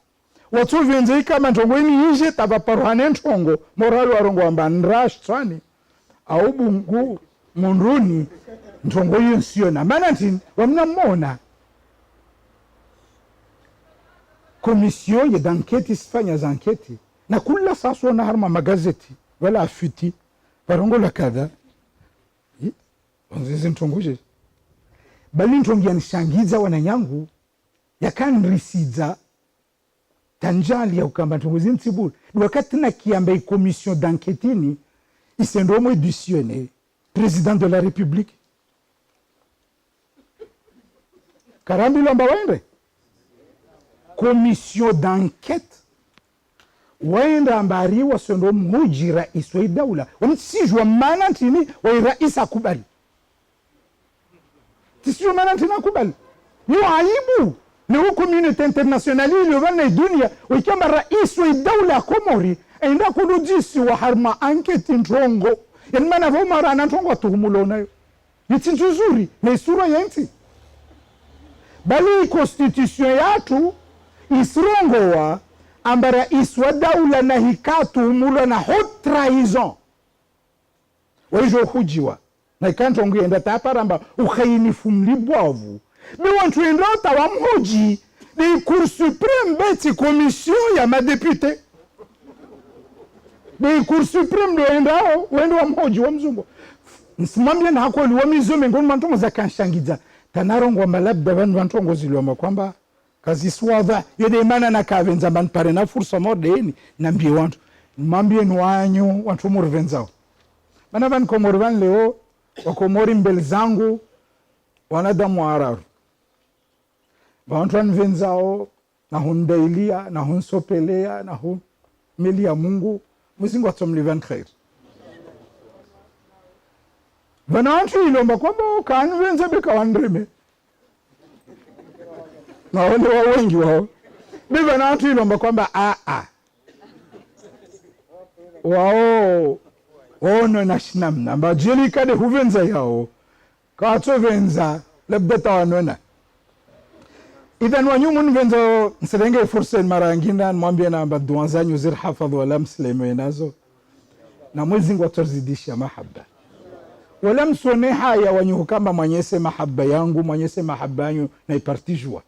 watu venze kama ntongo ini yije tabaparuhane ntongo morali warongo amba nrash twani au bungu munduni ntongo hiyo sio na maana tin wamnamona komisiyo ya d'enquête isifanya za enquête na kula sasa na harma magazeti wala afiti parongo la kadha onzizi ntongoje bali ntongo yanishangiza wananyangu yakanrisiza tanjali ya ukamba ntongozi ntibulu wakati na kiamba commission d'enquête ni isendomo éditionné président de la République karambi lomba wende commission d'enquête wenda ambari wasendo muji rais wa daula wamsijwa maana ntini wa rais akubali tisijwa maana ntini akubali ni aibu ni communauté internationale ile wana dunia wikamba rais wa daula Komori enda kudujisi wa harma enquête ntongo yani maana voma rana ntongo tuhumulona yo yitinzu zuri na sura yanti bali constitution yatu isrongowa amba rais wa daula na hikatu humulwa na haute trahison waijo hujiwa na ikantongo yenda taparamba ukhainifu mlibwavu bi wantu enda tawamhoji de cour suprême beti commission ya madéputé de cour suprême do endao wendo wa mhoji wa mzungu nsimambia na hakoli wa mizume ngoni mantongo za kanshangiza tanarongwa malabda vantongo ziliwa kwamba kazi swadha yode mana na kavenza man pare na fursa modeni nambie wantu mambie nwanyu wantu murvenzao bana van Komoro van leo wa Komori mbele zangu wanadamu araru wantu anvenzao na hundailia na hunsopelea na hun milia Mungu muzingu atomlivan khair bana wantu ilomba kwamba kanvenza beka wandreme na wale wa wengi wao biba na watu ilomba kwamba wao ono nashinamna amba jeli kade huvenza yao kato venza labda tawanona idhan wanyumun venza nserenge fursa mara ngina mwambie na amba duanzanyu zir hafadhu wala msleme nazo na mwezi ngwa torzidisha mahaba wala msone haya wanyu kama mwenyese mahaba yangu mwenyese mahaba yanyu na ipartijwa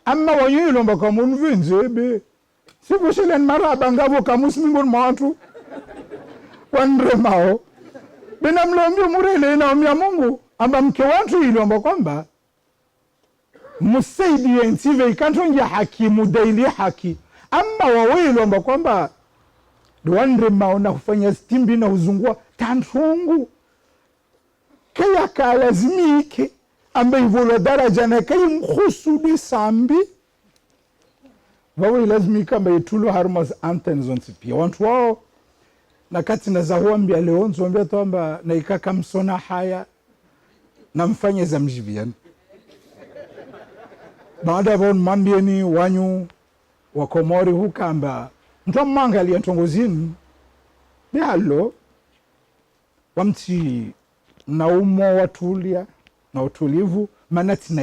amma wanyu ilomba kama mvinzebe sivushelen maraba ngavo kamusi mingoni mwantu wanremao bina mlombio murele na umya Mungu amba mke wantu ilomba kwamba musaidie ntive ikantonja haki mudaili haki amma wawe ilomba kwamba wanremao na kufanya stimbi na uzungua tantungu kaya kalazimike amba ivolwa daraja na kaya mkhusudi sambi wawe lazimika amba itulu harmas antenzonsi pia wantu wao na kati na zahuambia leo nzoambia toamba na ikaka msona haya na mfanye za mjiviani baada ya mwambie ni wanyu wakomori hukamba mtu mmangalia ntongozini bihalo wamti na umo watulia na utulivu manati na